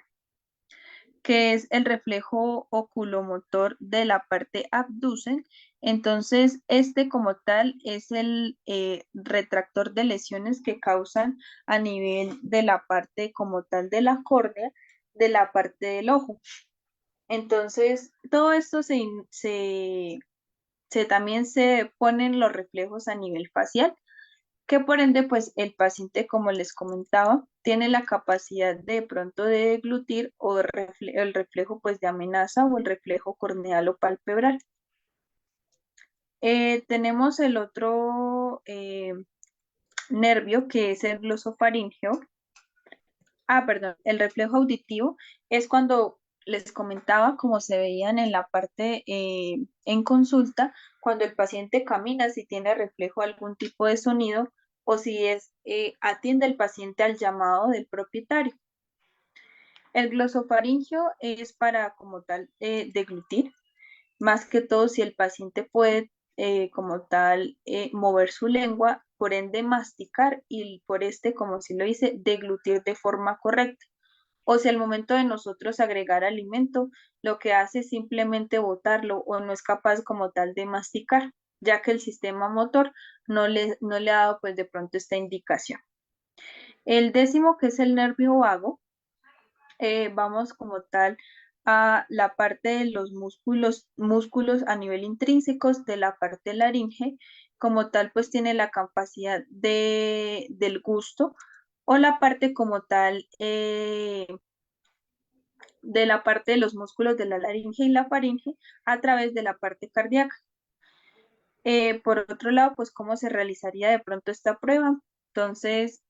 que es el reflejo oculomotor de la parte abducen. Entonces, este como tal es el retractor de lesiones que causan a nivel de la parte como tal de la córnea, de la parte del ojo. Entonces, todo esto también se ponen los reflejos a nivel facial, que por ende, pues el paciente, como les comentaba, tiene la capacidad de pronto de deglutir o el reflejo pues de amenaza o el reflejo corneal o palpebral. Tenemos el otro nervio que es el glosofaríngeo. Perdón, el reflejo auditivo es cuando les comentaba, como se veían en la parte en consulta, cuando el paciente camina, si tiene reflejo algún tipo de sonido o si atiende el paciente al llamado del propietario. El glosofaringio es para como tal deglutir, más que todo si el paciente puede como tal mover su lengua, por ende masticar y por este, como si lo dice, deglutir de forma correcta. O si al momento de nosotros agregar alimento, lo que hace es simplemente botarlo o no es capaz como tal de masticar. ya que el sistema motor no le ha dado pues de pronto esta indicación. El décimo, que es el nervio vago, vamos como tal a la parte de los músculos a nivel intrínsecos de la parte laringe, como tal pues tiene la capacidad del gusto o la parte como tal de la parte de los músculos de la laringe y la faringe a través de la parte cardíaca. Por otro lado, pues cómo se realizaría de pronto esta prueba. Entonces,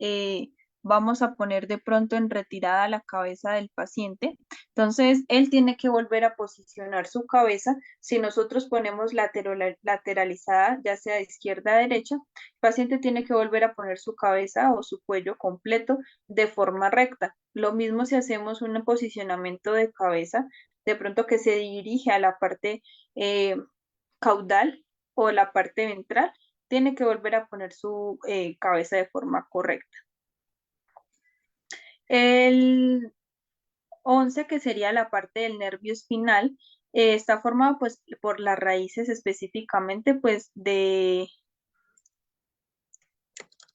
vamos a poner de pronto en retirada la cabeza del paciente. Entonces, él tiene que volver a posicionar su cabeza. Si nosotros ponemos lateralizada, ya sea de izquierda a derecha, el paciente tiene que volver a poner su cabeza o su cuello completo de forma recta. Lo mismo si hacemos un posicionamiento de cabeza, de pronto que se dirige a la parte caudal o la parte ventral, tiene que volver a poner su cabeza de forma correcta. El 11, que sería la parte del nervio espinal, está formado pues por las raíces específicamente pues de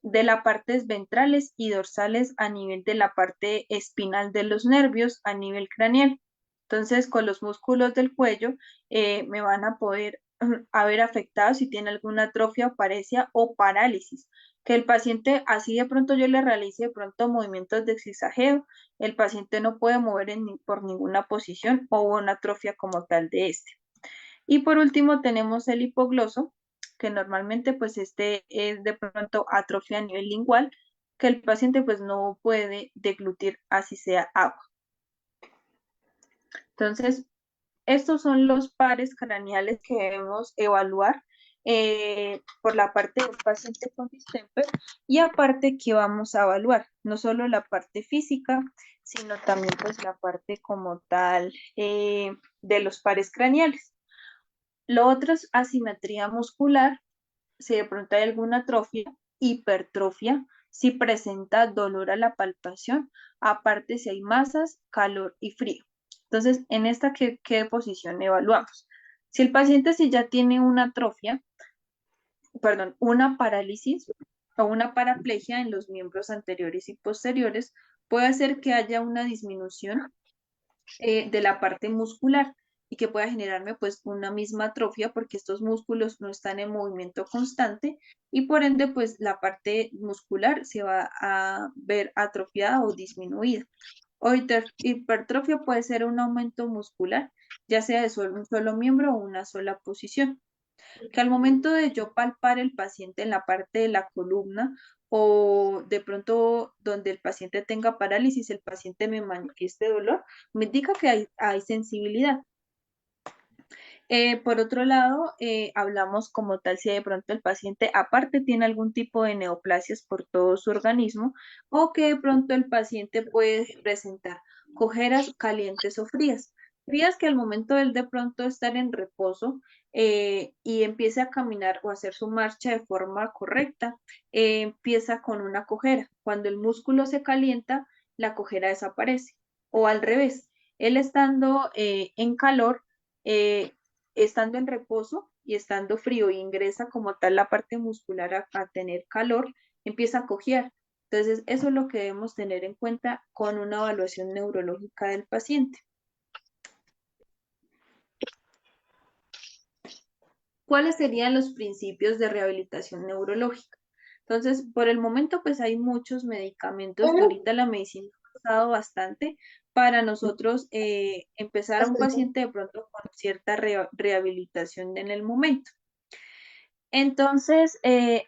las partes ventrales y dorsales a nivel de la parte espinal de los nervios a nivel craneal. Entonces, con los músculos del cuello me van a poder haber afectado si tiene alguna atrofia, paresia o parálisis. Que el paciente, así de pronto yo le realice de pronto movimientos de zigzagueo, el paciente no puede mover por ninguna posición o una atrofia como tal de este. Y por último tenemos el hipogloso, que normalmente pues este es de pronto atrofia a nivel lingual, que el paciente pues no puede deglutir así sea agua. Entonces, estos son los pares craneales que debemos evaluar por la parte del paciente con distemper y aparte que vamos a evaluar, no solo la parte física, sino también pues la parte como tal de los pares craneales. Lo otro es asimetría muscular, si de pronto hay alguna atrofia, hipertrofia, si presenta dolor a la palpación, aparte si hay masas, calor y frío. Entonces, en esta, ¿qué posición evaluamos? Si el paciente si ya tiene una atrofia, perdón, una parálisis o una paraplegia en los miembros anteriores y posteriores, puede hacer que haya una disminución de la parte muscular y que pueda generarme pues una misma atrofia porque estos músculos no están en movimiento constante y por ende pues la parte muscular se va a ver atrofiada o disminuida. O hipertrofia puede ser un aumento muscular, ya sea de un solo miembro o una sola posición que al momento de yo palpar el paciente en la parte de la columna o de pronto donde el paciente tenga parálisis, el paciente me manifieste dolor, me indica que hay sensibilidad. Por otro lado, hablamos como tal si de pronto el paciente aparte tiene algún tipo de neoplasias por todo su organismo o que de pronto el paciente puede presentar cojeras calientes o frías. Frías que al momento de él de pronto estar en reposo y empiece a caminar o hacer su marcha de forma correcta, empieza con una cojera. Cuando el músculo se calienta, la cojera desaparece. O al revés, él estando en calor, estando en reposo y estando frío y ingresa como tal la parte muscular a tener calor, empieza a cojear. Entonces, eso es lo que debemos tener en cuenta con una evaluación neurológica del paciente. ¿Cuáles serían los principios de rehabilitación neurológica? Entonces, por el momento, pues hay muchos medicamentos. Ahorita la medicina ha avanzado bastante para nosotros empezar a un paciente de pronto con cierta rehabilitación en el momento. Entonces,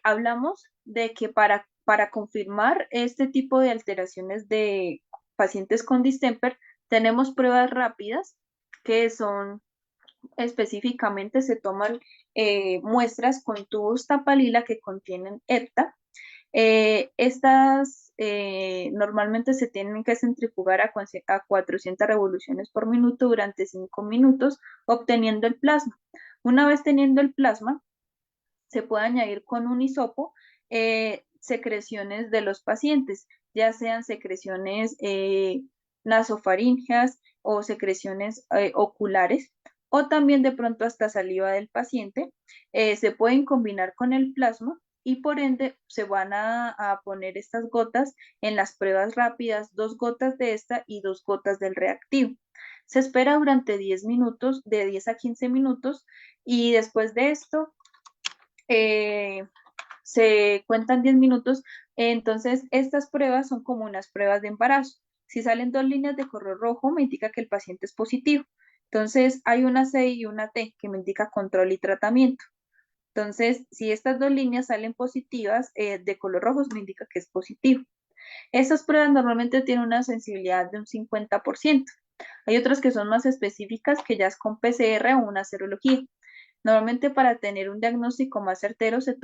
hablamos de que para confirmar este tipo de alteraciones de pacientes con distemper, tenemos pruebas rápidas que son específicamente, se toman muestras con tubos tapalila que contienen hepta. Estas normalmente se tienen que centrifugar a 400 revoluciones por minuto durante 5 minutos, obteniendo el plasma. Una vez teniendo el plasma, se puede añadir con un hisopo secreciones de los pacientes, ya sean secreciones nasofaríngeas o secreciones oculares, o también de pronto hasta saliva del paciente. Se pueden combinar con el plasma y por ende se van a poner estas gotas en las pruebas rápidas, 2 gotas de esta y 2 gotas del reactivo. Se espera durante 10 minutos, de 10 a 15 minutos, y después de esto eh, se cuentan 10 minutos. Entonces, estas pruebas son como unas pruebas de embarazo. Si salen 2 líneas de color rojo, me indica que el paciente es positivo. Entonces, hay una C y una T que me indica control y tratamiento. Entonces, si estas 2 líneas salen positivas, de color rojo, me indica que es positivo. Estas pruebas normalmente tienen una sensibilidad de un 50%. Hay otras que son más específicas, que ya es con PCR o una serología. Normalmente para tener un diagnóstico más certero se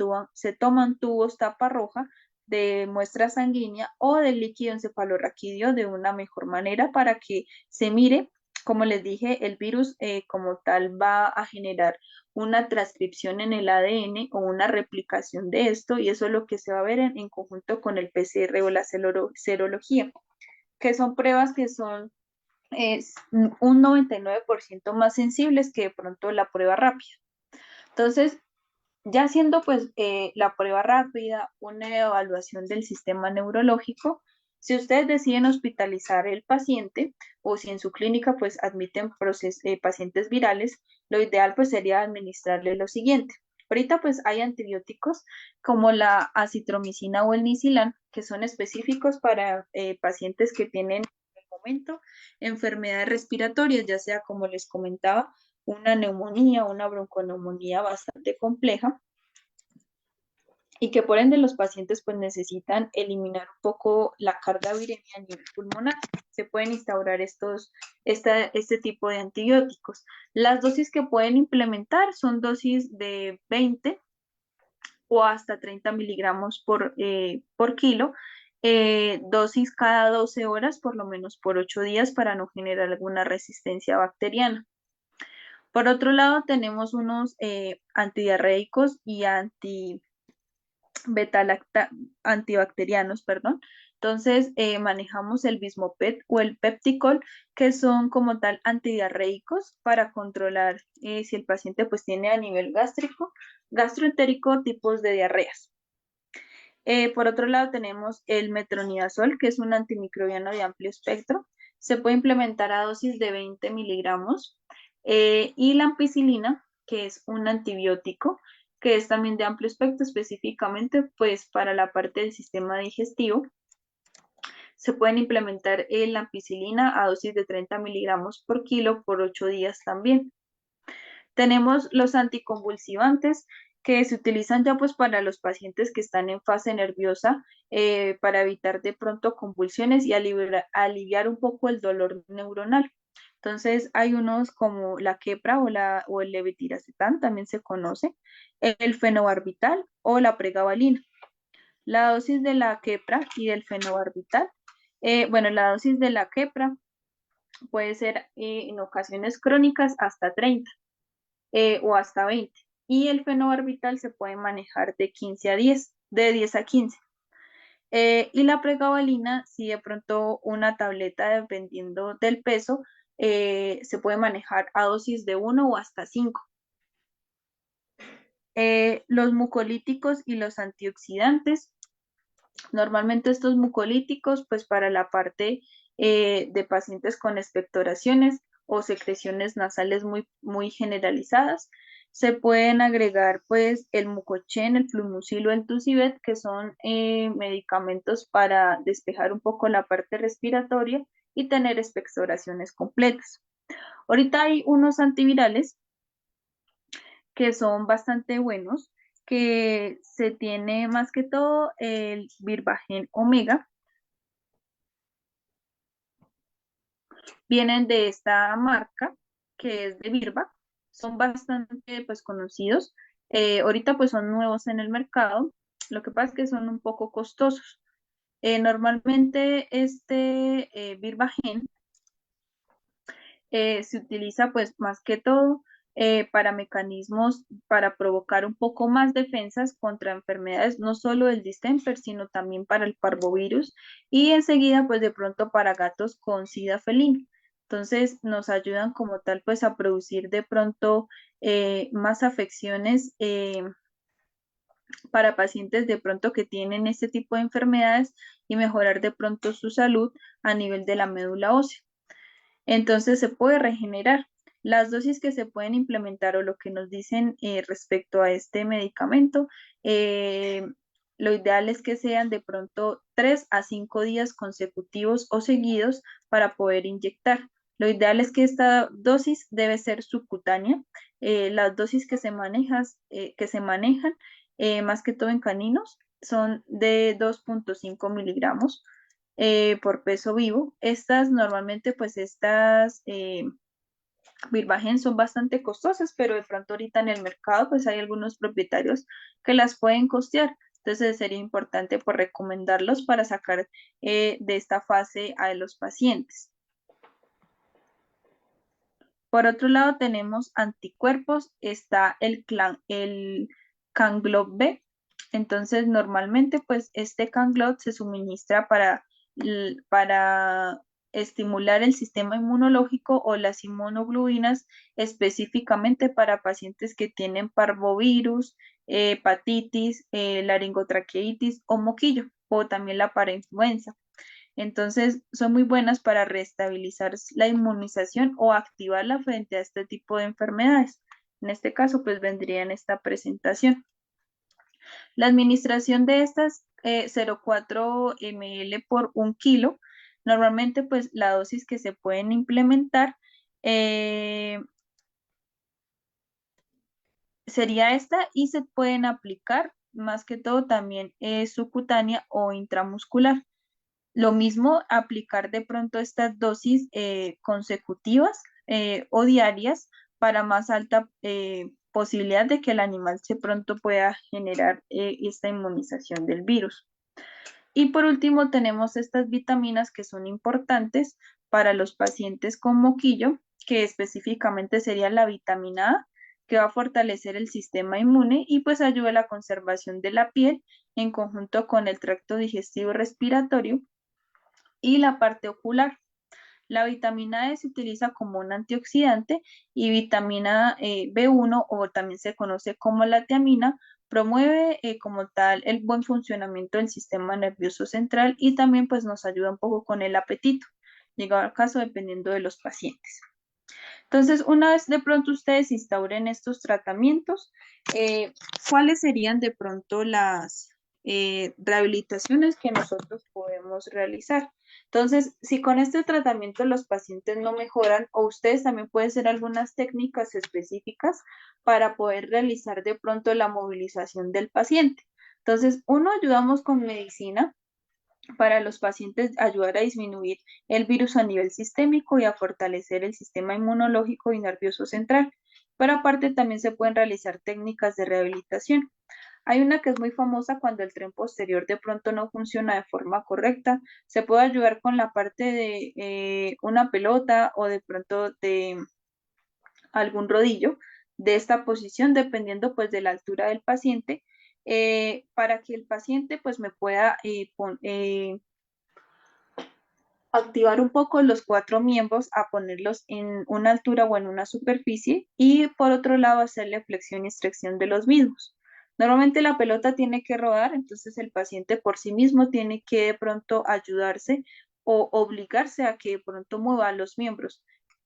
toman tubos tapa roja de muestra sanguínea o del líquido encefalorraquídeo de una mejor manera para que se mire. Como les dije, el virus como tal va a generar una transcripción en el ADN o una replicación de esto, y eso es lo que se va a ver en conjunto con el PCR o la serología, que son pruebas que son un 99% más sensibles que de pronto la prueba rápida. Entonces, ya haciendo pues la prueba rápida, una evaluación del sistema neurológico, si ustedes deciden hospitalizar el paciente o si en su clínica pues admiten pacientes virales, lo ideal pues sería administrarle lo siguiente. Ahorita pues hay antibióticos como la acitromicina o el Nicilan, que son específicos para pacientes que tienen en el momento enfermedades respiratorias, ya sea, como les comentaba, una neumonía, una bronconeumonía bastante compleja, y que por ende los pacientes pues necesitan eliminar un poco la carga viral a nivel pulmonar. Se pueden instaurar este tipo de antibióticos. Las dosis que pueden implementar son dosis de 20 o hasta 30 miligramos por kilo, dosis cada 12 horas, por lo menos por 8 días, para no generar alguna resistencia bacteriana. Por otro lado, tenemos unos antidiarreicos y antibacterianos, perdón. Entonces, manejamos el Bismopet o el Pepticol, que son como tal antidiarreicos para controlar si el paciente pues tiene a nivel gástrico, gastroentérico, tipos de diarreas. Por otro lado, tenemos el metronidazol, que es un antimicrobiano de amplio espectro. Se puede implementar a dosis de 20 miligramos. Y la ampicilina, que es un antibiótico, que es también de amplio espectro, específicamente pues para la parte del sistema digestivo. Se pueden implementar la ampicilina a dosis de 30 miligramos por kilo por 8 días también. Tenemos los anticonvulsivantes, que se utilizan ya pues para los pacientes que están en fase nerviosa, para evitar de pronto convulsiones y aliviar un poco el dolor neuronal. Entonces hay unos como la quepra o el levetiracetam, también se conoce, el fenobarbital o la pregabalina. La dosis de la quepra y del fenobarbital, bueno, la dosis de la quepra puede ser en ocasiones crónicas hasta 30 o hasta 20. Y el fenobarbital se puede manejar de 15 a 10, de 10 a 15. Y la pregabalina, si de pronto una tableta, dependiendo del peso, se puede manejar a dosis de 1 o hasta 5. Los mucolíticos y los antioxidantes. Normalmente estos mucolíticos, pues para la parte de pacientes con expectoraciones o secreciones nasales muy generalizadas, se pueden agregar pues el mucochen, el Fluimucil o el Tucivet, que son medicamentos para despejar un poco la parte respiratoria y tener expectoraciones completas. Ahorita hay unos antivirales que son bastante buenos, que se tiene más que todo el Virbagen Omega. Vienen de esta marca, que es de Virbac, son bastante pues conocidos. Ahorita pues son nuevos en el mercado, lo que pasa es que son un poco costosos. Normalmente este Virbagen se utiliza pues más que todo para mecanismos para provocar un poco más defensas contra enfermedades, no solo del distemper, sino también para el parvovirus, y enseguida pues de pronto para gatos con sida felino. Entonces nos ayudan como tal pues a producir de pronto más afecciones para pacientes de pronto que tienen este tipo de enfermedades y mejorar de pronto su salud a nivel de la médula ósea. Entonces se puede regenerar. Las dosis que se pueden implementar o lo que nos dicen respecto a este medicamento, eh, lo ideal es que sean de pronto 3 a 5 días consecutivos o seguidos para poder inyectar. Lo ideal es que esta dosis debe ser subcutánea. Las dosis que se manejan más que todo en caninos, son de 2,5 miligramos por peso vivo. Estas normalmente, pues estas Virbagen son bastante costosas, pero de pronto ahorita en el mercado, pues hay algunos propietarios que las pueden costear. Entonces sería importante por recomendarlos para sacar de esta fase a los pacientes. Por otro lado, tenemos anticuerpos, está el Canglob B. Entonces, normalmente, pues este Canglob se suministra para estimular el sistema inmunológico o las inmunoglobulinas específicamente para pacientes que tienen parvovirus, hepatitis, laringotraqueitis o moquillo, o también la parainfluenza. Entonces, son muy buenas para restabilizar la inmunización o activarla frente a este tipo de enfermedades. En este caso, pues vendría en esta presentación. La administración de estas 0,4 ml por 1 kilo, normalmente pues la dosis que se pueden implementar eh, sería esta y se pueden aplicar más que todo también subcutánea o intramuscular. Lo mismo aplicar de pronto estas dosis consecutivas o diarias para más alta posibilidad de que el animal se pronto pueda generar esta inmunización del virus. Y por último tenemos estas vitaminas que son importantes para los pacientes con moquillo, que específicamente sería la vitamina A, que va a fortalecer el sistema inmune y pues ayuda a la conservación de la piel en conjunto con el tracto digestivo y respiratorio y la parte ocular. La vitamina E se utiliza como un antioxidante y vitamina B1 o también se conoce como la tiamina promueve como tal el buen funcionamiento del sistema nervioso central y también pues nos ayuda un poco con el apetito, llegado al caso dependiendo de los pacientes. Entonces, una vez de pronto ustedes instauren estos tratamientos, ¿cuáles serían de pronto las rehabilitaciones que nosotros podemos realizar? Entonces, si con este tratamiento los pacientes no mejoran, o ustedes también pueden hacer algunas técnicas específicas para poder realizar de pronto la movilización del paciente. Entonces, uno, ayudamos con medicina para los pacientes ayudar a disminuir el virus a nivel sistémico y a fortalecer el sistema inmunológico y nervioso central. Pero aparte también se pueden realizar técnicas de rehabilitación. Hay una que es muy famosa cuando el tren posterior de pronto no funciona de forma correcta. Se puede ayudar con la parte de una pelota o de pronto de algún rodillo de esta posición, dependiendo pues de la altura del paciente, para que el paciente pues me pueda activar un poco los 4 miembros a ponerlos en una altura o en una superficie y por otro lado hacerle flexión y extracción de los mismos. Normalmente la pelota tiene que rodar, entonces el paciente por sí mismo tiene que de pronto ayudarse o obligarse a que de pronto mueva los miembros,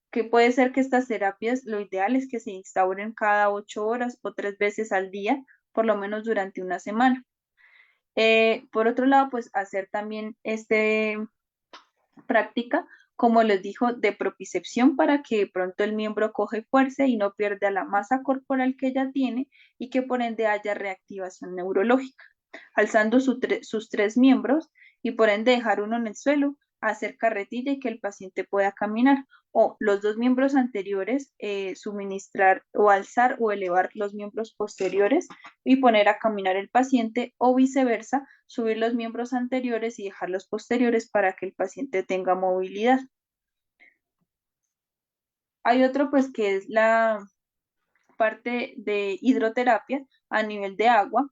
que puede ser que estas terapias lo ideal es que se instauren cada 8 horas o 3 veces al día, por lo menos durante una semana. Por otro lado, pues hacer también práctica, como les dijo, de propicepción para que de pronto el miembro coge fuerza y no pierda la masa corporal que ya tiene y que por ende haya reactivación neurológica, alzando sus 3 miembros y por ende dejar uno en el suelo, hacer carretilla y que el paciente pueda caminar. O los 2 miembros anteriores, suministrar o alzar o elevar los miembros posteriores y poner a caminar el paciente o viceversa, subir los miembros anteriores y dejar los posteriores para que el paciente tenga movilidad. Hay otro pues que es la parte de hidroterapia a nivel de agua,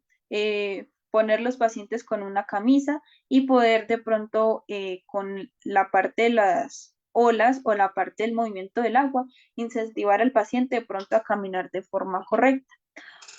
poner los pacientes con una camisa y poder de pronto con la parte de olas o la parte del movimiento del agua, incentivar al paciente de pronto a caminar de forma correcta.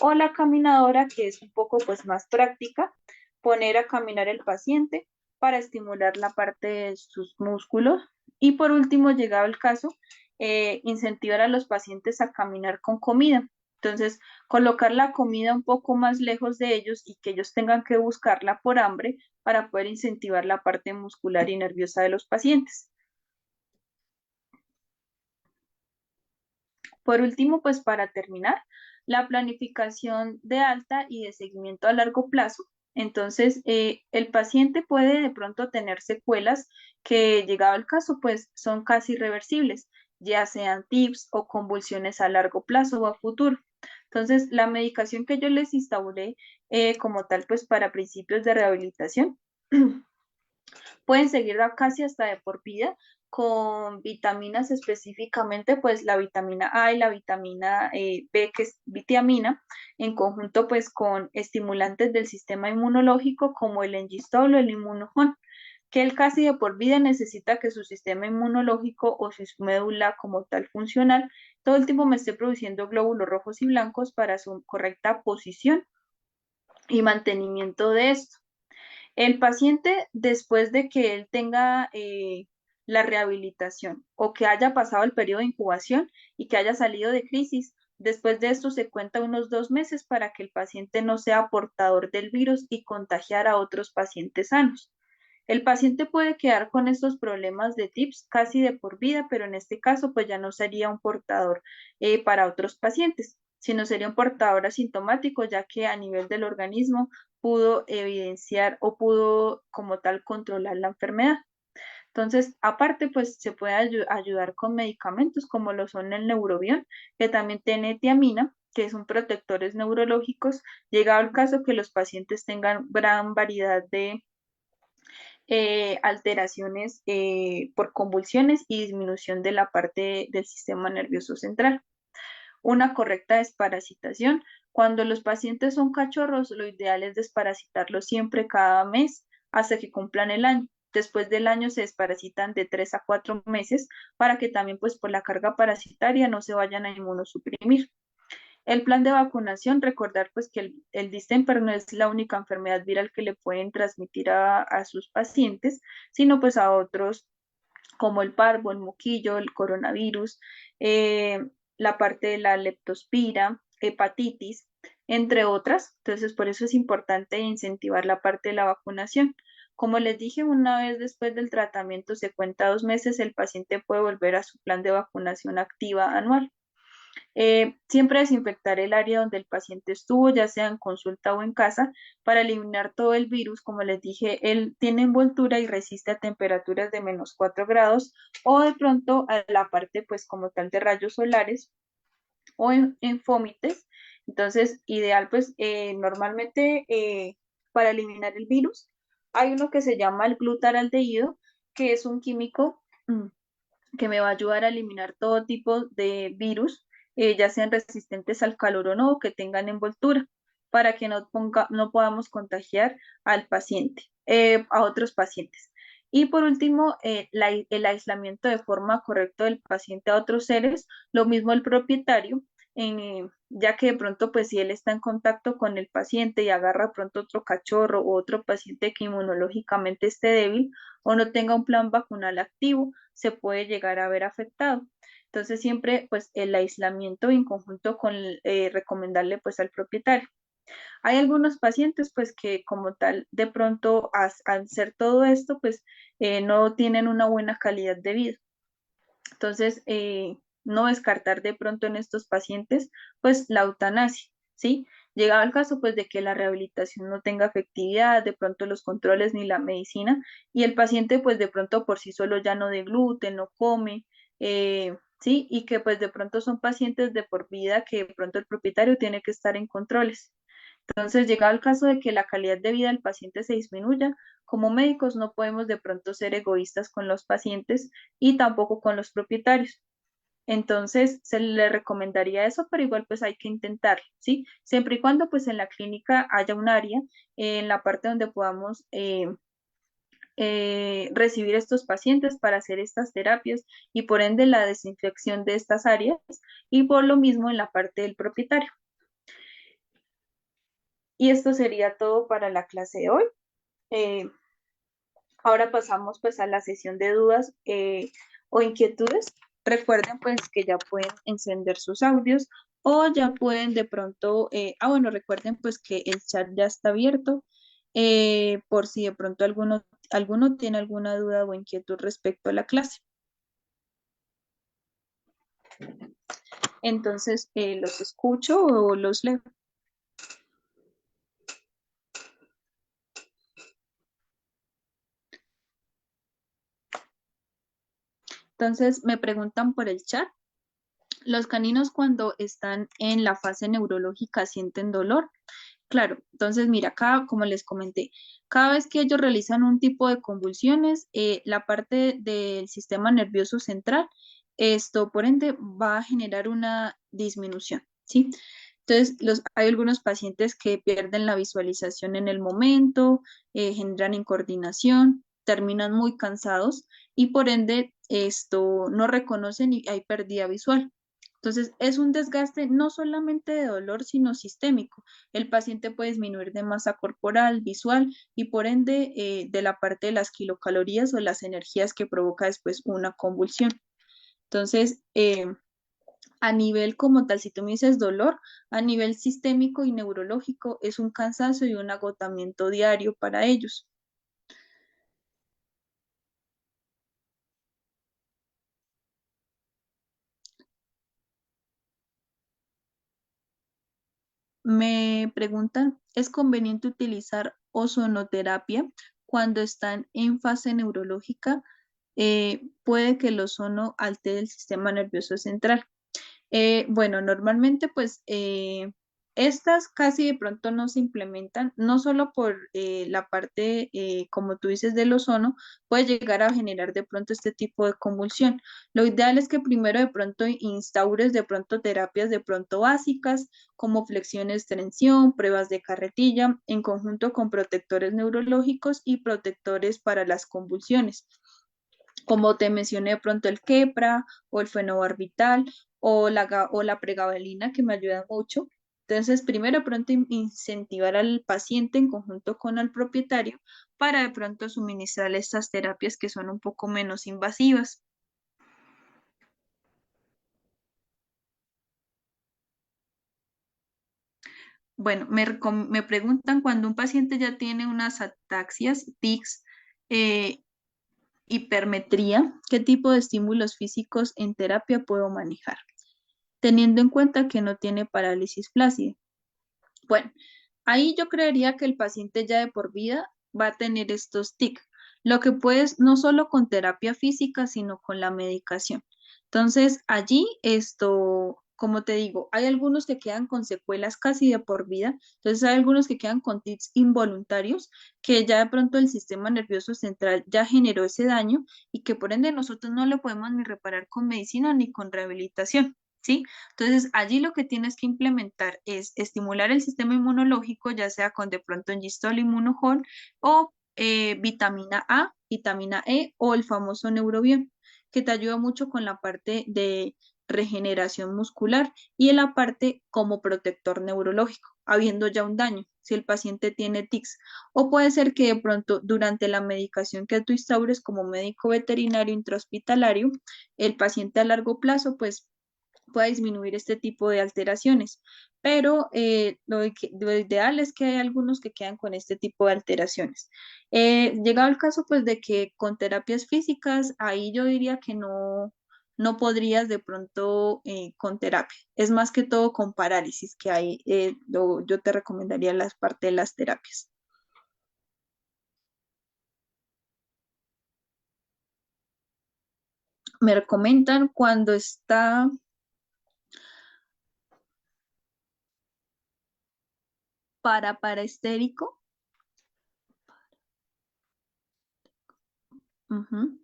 O la caminadora, que es un poco pues más práctica, poner a caminar el paciente para estimular la parte de sus músculos. Y por último, llegado el caso, incentivar a los pacientes a caminar con comida. Entonces, colocar la comida un poco más lejos de ellos y que ellos tengan que buscarla por hambre para poder incentivar la parte muscular y nerviosa de los pacientes. Por último, pues para terminar, la planificación de alta y de seguimiento a largo plazo. Entonces, el paciente puede de pronto tener secuelas que, llegado el caso, pues son casi irreversibles, ya sean tips o convulsiones a largo plazo o a futuro. Entonces, la medicación que yo les instauré como tal, pues para principios de rehabilitación, pueden seguirla casi hasta de por vida con vitaminas específicamente, pues la vitamina A y la vitamina B, que es vitamina, en conjunto pues con estimulantes del sistema inmunológico como el Engistol o el Inmunojón, que él casi de por vida necesita que su sistema inmunológico o su médula como tal funcional todo el tiempo me esté produciendo glóbulos rojos y blancos para su correcta posición y mantenimiento de esto. El paciente, después de que él tenga la rehabilitación o que haya pasado el periodo de incubación y que haya salido de crisis, después de esto se cuenta unos 2 meses para que el paciente no sea portador del virus y contagiar a otros pacientes sanos. El paciente puede quedar con estos problemas de TIPS casi de por vida, pero en este caso pues ya no sería un portador para otros pacientes, sino sería un portador asintomático, ya que a nivel del organismo pudo evidenciar o pudo como tal controlar la enfermedad. Entonces, aparte, pues se puede ayudar con medicamentos como lo son el Neurobión, que también tiene tiamina, que son protectores neurológicos, llegado el caso que los pacientes tengan gran variedad de alteraciones por convulsiones y disminución de la parte del sistema nervioso central. Una correcta desparasitación. Cuando los pacientes son cachorros, lo ideal es desparasitarlos siempre cada mes hasta que cumplan el año. Después del año se desparasitan de 3 a 4 meses para que también pues por la carga parasitaria no se vayan a inmunosuprimir. El plan de vacunación, recordar pues que el distemper no es la única enfermedad viral que le pueden transmitir a sus pacientes, sino pues a otros como el parvo, el moquillo, el coronavirus, eh, la parte de la leptospira, hepatitis, entre otras. Entonces, por eso es importante incentivar la parte de la vacunación. Como les dije, una vez después del tratamiento, se cuenta 2 meses, el paciente puede volver a su plan de vacunación activa anual. Siempre desinfectar el área donde el paciente estuvo, ya sea en consulta o en casa, para eliminar todo el virus. Como les dije, él tiene envoltura y resiste a temperaturas de -4 grados o de pronto a la parte, pues como tal, de rayos solares o en fómites. Entonces, ideal, pues normalmente para eliminar el virus, hay uno que se llama el glutaraldehído, que es un químico que me va a ayudar a eliminar todo tipo de virus, ya sean resistentes al calor o no, que tengan envoltura, para que no podamos contagiar al paciente, a otros pacientes. Y por último, el aislamiento de forma correcta del paciente a otros seres, lo mismo el propietario, ya que de pronto, pues si él está en contacto con el paciente y agarra pronto otro cachorro o otro paciente que inmunológicamente esté débil o no tenga un plan vacunal activo, se puede llegar a ver afectado. Entonces siempre pues el aislamiento en conjunto con recomendarle pues al propietario. Hay algunos pacientes pues que como tal de pronto al hacer todo esto pues no tienen una buena calidad de vida. Entonces no descartar de pronto en estos pacientes pues la eutanasia, ¿sí? Llegado el caso pues de que la rehabilitación no tenga efectividad, de pronto los controles ni la medicina y el paciente pues de pronto por sí solo ya no de gluten, no come, ¿sí? Y que pues de pronto son pacientes de por vida que de pronto el propietario tiene que estar en controles. Entonces, llegado el caso de que la calidad de vida del paciente se disminuya, como médicos no podemos de pronto ser egoístas con los pacientes y tampoco con los propietarios. Entonces, se le recomendaría eso, pero igual pues hay que intentarlo, ¿sí? Siempre y cuando pues en la clínica haya un área en la parte donde podamos recibir estos pacientes para hacer estas terapias y por ende la desinfección de estas áreas y por lo mismo en la parte del propietario. Y esto sería todo para la clase de hoy. Eh, Ahora pasamos pues a la sesión de dudas o inquietudes. Recuerden pues que ya pueden encender sus audios o ya pueden de pronto, bueno, recuerden pues que el chat ya está abierto por si de pronto alguno tiene alguna duda o inquietud respecto a la clase. Entonces, los escucho o los leo. Entonces, me preguntan por el chat. Los caninos cuando están en la fase neurológica sienten dolor. Claro, entonces mira, acá, como les comenté, cada vez que ellos realizan un tipo de convulsiones, la parte del sistema nervioso central, esto por ende va a generar una disminución, ¿sí? Entonces, hay algunos pacientes que pierden la visualización en el momento, generan incoordinación, terminan muy cansados y por ende esto no reconocen y hay pérdida visual. Entonces, es un desgaste no solamente de dolor, sino sistémico. El paciente puede disminuir de masa corporal, visual y por ende de la parte de las kilocalorías o las energías que provoca después una convulsión. Entonces, a nivel como tal, si tú me dices dolor, a nivel sistémico y neurológico es un cansancio y un agotamiento diario para ellos. Me preguntan, ¿es conveniente utilizar ozonoterapia cuando están en fase neurológica? Puede que el ozono altere el sistema nervioso central. Bueno, normalmente pues estas casi de pronto no se implementan, no solo por la parte, como tú dices, del ozono, puede llegar a generar de pronto este tipo de convulsión. Lo ideal es que primero de pronto instaures de pronto terapias de pronto básicas, como flexiones, tensión, pruebas de carretilla, en conjunto con protectores neurológicos y protectores para las convulsiones como te mencioné de pronto el quepra o el fenobarbital o la pregabalina que me ayudan mucho. Entonces, primero de pronto incentivar al paciente en conjunto con el propietario para de pronto suministrarle estas terapias que son un poco menos invasivas. Bueno, me preguntan cuando un paciente ya tiene unas ataxias, tics, eh, hipermetría, ¿qué tipo de estímulos físicos en terapia puedo manejar? Teniendo en cuenta que no tiene parálisis flácida. Bueno, ahí yo creería que el paciente ya de por vida va a tener estos tics, lo que puedes no solo con terapia física, sino con la medicación. Entonces, allí esto, como te digo, hay algunos que quedan con secuelas casi de por vida, entonces hay algunos que quedan con tics involuntarios, que ya de pronto el sistema nervioso central ya generó ese daño y que por ende nosotros no lo podemos ni reparar con medicina ni con rehabilitación. ¿Sí? Entonces, allí lo que tienes que implementar es estimular el sistema inmunológico, ya sea con de pronto Gistol Immunohol o vitamina A, vitamina E o el famoso Neurobión, que te ayuda mucho con la parte de regeneración muscular y en la parte como protector neurológico, habiendo ya un daño, si el paciente tiene tics. O puede ser que de pronto durante la medicación que tú instaures como médico veterinario intrahospitalario, el paciente a largo plazo, pues pueda disminuir este tipo de alteraciones. Pero lo ideal es que hay algunos que quedan con este tipo de alteraciones. Llegado el caso, pues, de que con terapias físicas, ahí yo diría que no podrías de pronto con terapia. Es más que todo con parálisis que hay, yo te recomendaría las partes de las terapias. Me comentan cuando está paraestérico. Ujú.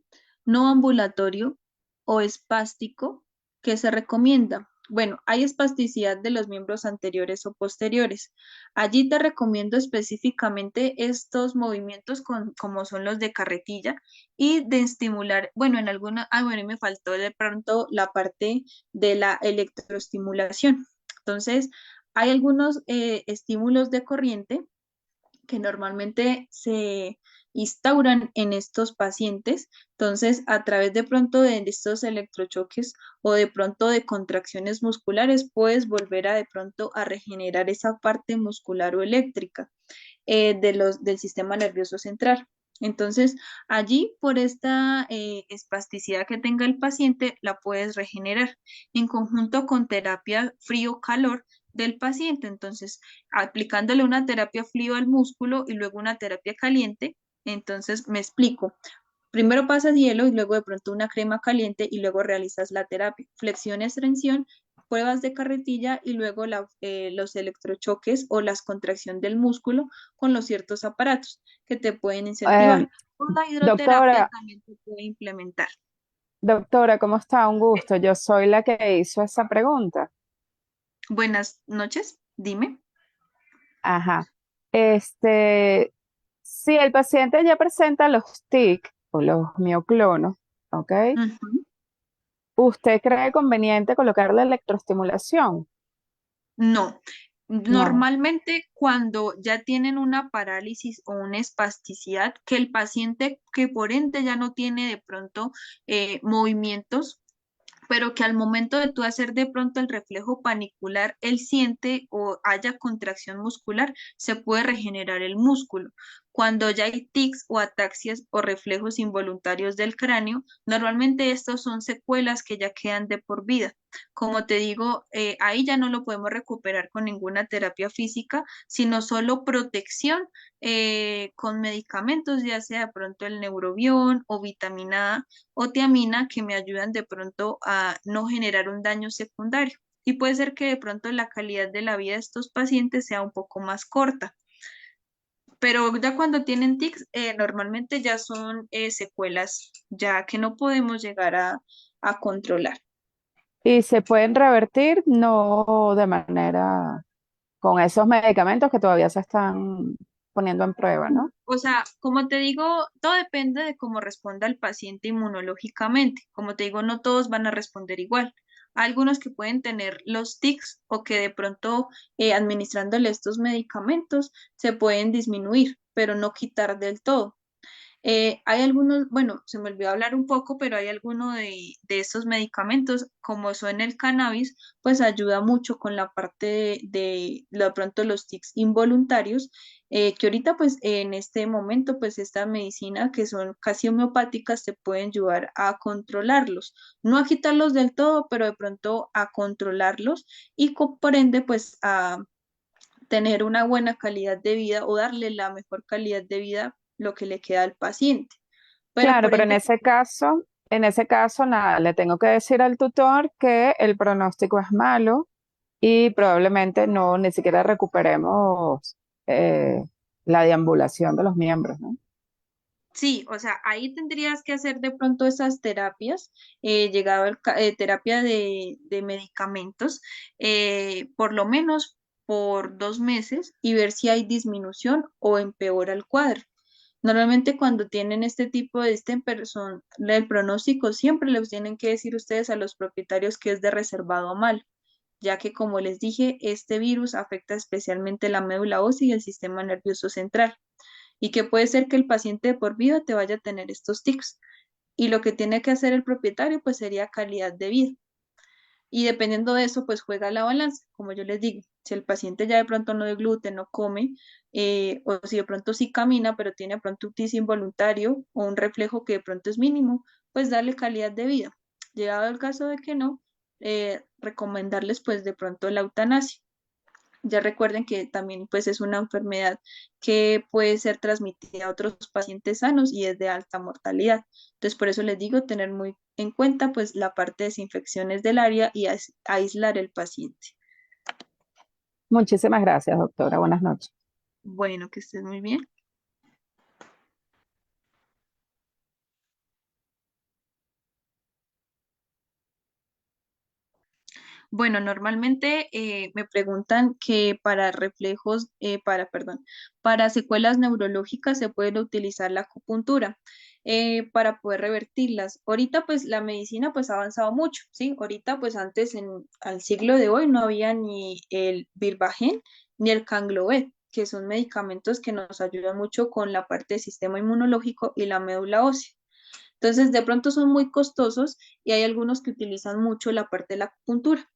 No ambulatorio o espástico, que se recomienda. Bueno, hay espasticidad de los miembros anteriores o posteriores. Allí te recomiendo específicamente estos movimientos como son los de carretilla y de estimular, bueno, en alguna, bueno, y me faltó de pronto la parte de la electroestimulación. Entonces, hay algunos estímulos de corriente que normalmente se instauran en estos pacientes. Entonces, a través de pronto de estos electrochoques o de pronto de contracciones musculares, puedes volver a de pronto a regenerar esa parte muscular o eléctrica del sistema nervioso central. Entonces, allí por esta espasticidad que tenga el paciente, la puedes regenerar en conjunto con terapia frío-calor del paciente. Entonces, aplicándole una terapia frío al músculo y luego una terapia caliente. Entonces, me explico. Primero pasas hielo y luego de pronto una crema caliente y luego realizas la terapia. Flexión, extensión, pruebas de carretilla y luego los electrochoques o la contracción del músculo con los ciertos aparatos que te pueden Eh, incentivar. O la hidroterapia doctora, también se puede implementar. doctora, ¿cómo está? Un gusto. Yo soy la que hizo esa pregunta. Buenas noches, dime. Ajá. Este, si el paciente ya presenta los TIC o los mioclonos, ¿ok? Ujú. ¿Usted cree conveniente colocarle electroestimulación? No, No. normalmente cuando ya tienen una parálisis o una espasticidad, que el paciente que por ende ya no tiene de pronto movimientos, pero que al momento de tú hacer de pronto el reflejo panicular, él siente o haya contracción muscular, se puede regenerar el músculo. Cuando ya hay tics o ataxias o reflejos involuntarios del cráneo, normalmente estos son secuelas que ya quedan de por vida. Como te digo, ahí ya no lo podemos recuperar con ninguna terapia física, sino solo protección con medicamentos, ya sea de pronto el neurobión o vitamina A o tiamina que me ayudan de pronto a no generar un daño secundario. Y puede ser que de pronto la calidad de la vida de estos pacientes sea un poco más corta. Pero ya cuando tienen tics, normalmente ya son secuelas, ya que no podemos llegar a controlar. ¿Y se pueden revertir? No de manera con esos medicamentos que todavía se están poniendo en prueba, ¿no? O sea, como te digo, todo depende de cómo responda el paciente inmunológicamente. Como te digo, no todos van a responder igual. Hay algunos que pueden tener los tics o que de pronto administrándole estos medicamentos se pueden disminuir, pero no quitar del todo. Hay algunos, bueno, se me olvidó hablar un poco, pero hay algunos de estos medicamentos, como son el cannabis, pues ayuda mucho con la parte de pronto los tics involuntarios, que ahorita pues en este momento pues esta medicina que son casi homeopáticas te pueden ayudar a controlarlos, no a quitarlos del todo, pero de pronto a controlarlos y por ende pues a tener una buena calidad de vida o darle la mejor calidad de vida lo que le queda al paciente. Pero Claro, por pero ende, en ese caso, nada, le tengo que decir al tutor que el pronóstico es malo y probablemente no ni siquiera recuperemos eh, la deambulación de los miembros, ¿no? sí, o sea, ahí tendrías que hacer de pronto esas terapias, llegado al terapia de medicamentos, por lo menos por 2 meses y ver si hay disminución o empeora el cuadro. Normalmente cuando tienen este tipo de el pronóstico siempre les tienen que decir ustedes a los propietarios que es de reservado a mal, ya que como les dije, este virus afecta especialmente la médula ósea y el sistema nervioso central, y que puede ser que el paciente de por vida te vaya a tener estos tics. Y lo que tiene que hacer el propietario pues sería calidad de vida. Y dependiendo de eso, pues juega la balanza, como yo les digo. Si el paciente ya de pronto no de gluten, no come, o si de pronto sí camina, pero tiene de pronto un tis involuntario o un reflejo que de pronto es mínimo, pues darle calidad de vida. Llegado el caso de que no, recomendarles pues de pronto la eutanasia. Ya recuerden que también pues es una enfermedad que puede ser transmitida a otros pacientes sanos y es de alta mortalidad. Entonces, por eso les digo tener muy en cuenta pues la parte de desinfecciones del área y aislar el paciente. Muchísimas gracias, doctora. Buenas noches. Bueno, que estés muy bien. Bueno, normalmente me preguntan que para reflejos, perdón, para secuelas neurológicas se puede utilizar la acupuntura para poder revertirlas. Ahorita pues la medicina pues ha avanzado mucho, ¿sí? Ahorita pues antes al siglo de hoy no había ni el Vilvagen ni el Cangloed, que son medicamentos que nos ayudan mucho con la parte del sistema inmunológico y la médula ósea. Entonces, de pronto son muy costosos y hay algunos que utilizan mucho la parte de la acupuntura.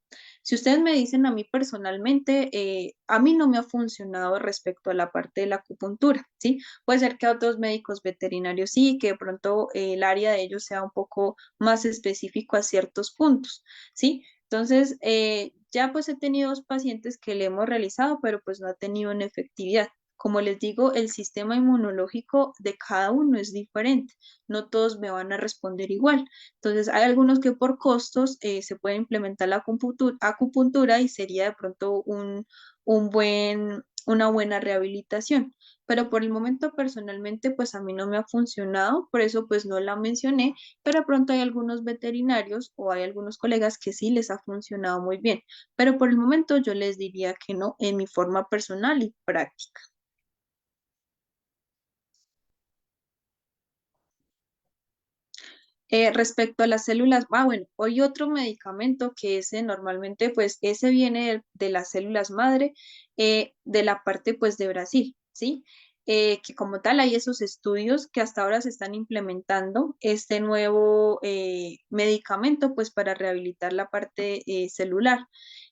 Si ustedes me dicen a mí personalmente, a mí no me ha funcionado respecto a la parte de la acupuntura, ¿sí? Puede ser que a otros médicos veterinarios sí, que de pronto el área de ellos sea un poco más específico a ciertos puntos, ¿sí? Entonces, ya pues he tenido dos pacientes que le hemos realizado, pero pues no ha tenido una efectividad. Como les digo, el sistema inmunológico de cada uno es diferente, no todos me van a responder igual. Entonces, hay algunos que por costos se puede implementar la acupuntura y sería de pronto una buena rehabilitación. Pero por el momento personalmente, pues a mí no me ha funcionado, por eso pues no la mencioné, pero de pronto hay algunos veterinarios o hay algunos colegas que sí les ha funcionado muy bien. Pero por el momento yo les diría que no en mi forma personal y práctica. Respecto a las células, bueno, hay otro medicamento que ese normalmente, pues ese viene de las células madre, de la parte pues de Brasil, ¿sí? Que como tal hay esos estudios que hasta ahora se están implementando este nuevo medicamento pues para rehabilitar la parte celular.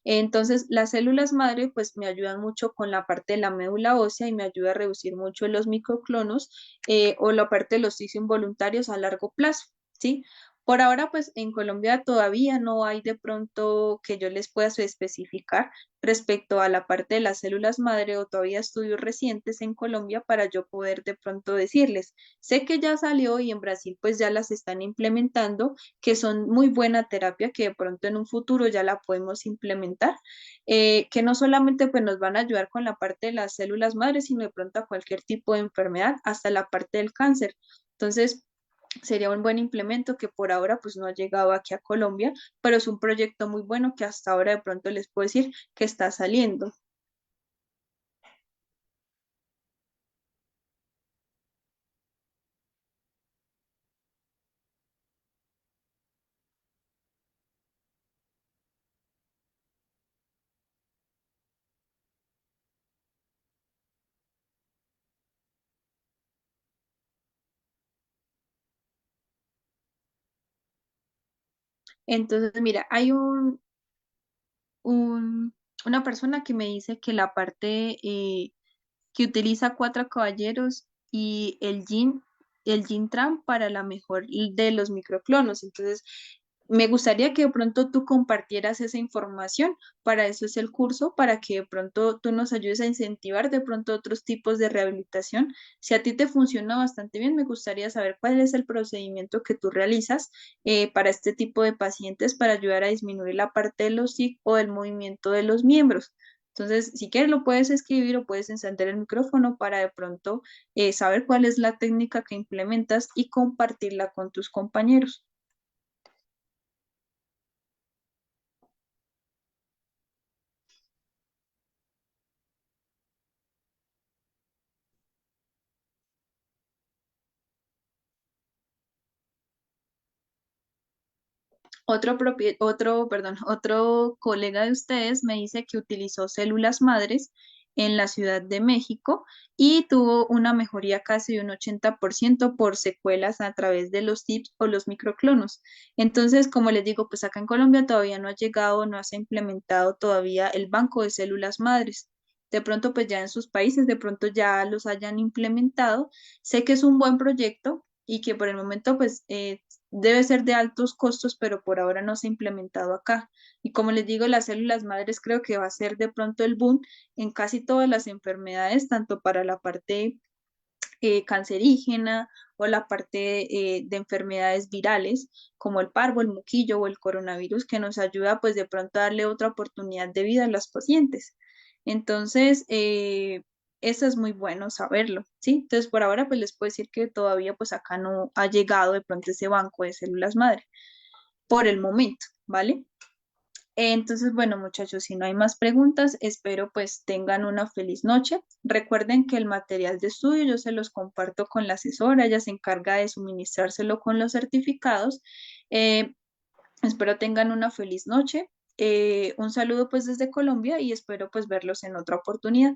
Entonces, las células madre pues me ayudan mucho con la parte de la médula ósea y me ayuda a reducir mucho los microclonos o la parte de los tics involuntarios a largo plazo. ¿Sí? Por ahora, pues en Colombia todavía no hay de pronto que yo les pueda especificar respecto a la parte de las células madre o todavía estudios recientes en Colombia para yo poder de pronto decirles. Sé que ya salió y en Brasil pues ya las están implementando, que son muy buena terapia, que de pronto en un futuro ya la podemos implementar, que no solamente pues nos van a ayudar con la parte de las células madres, sino de pronto a cualquier tipo de enfermedad, hasta la parte del cáncer. Entonces, sería un buen implemento que por ahora pues no ha llegado aquí a Colombia, pero es un proyecto muy bueno que hasta ahora de pronto les puedo decir que está saliendo. Entonces, mira, hay un- una persona que me dice que la parte que utiliza cuatro caballeros y el Jin Tran para la mejor de los microclonos. Entonces, me gustaría que de pronto tú compartieras esa información. Para eso es el curso, para que de pronto tú nos ayudes a incentivar de pronto otros tipos de rehabilitación. Si a ti te funciona bastante bien, me gustaría saber cuál es el procedimiento que tú realizas para este tipo de pacientes para ayudar a disminuir la parte de los tic o el movimiento de los miembros. Entonces, si quieres, lo puedes escribir o puedes encender el micrófono para de pronto saber cuál es la técnica que implementas y compartirla con tus compañeros. Otro colega de ustedes me dice que utilizó células madres en la Ciudad de México y tuvo una mejoría casi de un 80% por secuelas a través de los tips o los microclonos. Entonces, como les digo, pues acá en Colombia todavía no ha llegado, no se ha implementado todavía el banco de células madres. De pronto, pues ya en sus países, de pronto ya los hayan implementado. Sé que es un buen proyecto y que por el momento, pues debe ser de altos costos, pero por ahora no se ha implementado acá. Y como les digo, las células madres creo que va a ser de pronto el boom en casi todas las enfermedades, tanto para la parte cancerígena o la parte de enfermedades virales como el parvo, el moquillo o el coronavirus, que nos ayuda pues de pronto a darle otra oportunidad de vida a los pacientes. Entonces, eso es muy bueno saberlo, ¿sí? Entonces, por ahora pues les puedo decir que todavía pues acá no ha llegado de pronto ese banco de células madre, por el momento, ¿vale? Entonces, bueno, muchachos, si no hay más preguntas, espero pues tengan una feliz noche. Recuerden que el material de estudio yo se los comparto con la asesora, ella se encarga de suministrárselo con los certificados. Eh, Espero tengan una feliz noche. Un saludo pues desde Colombia y espero pues verlos en otra oportunidad.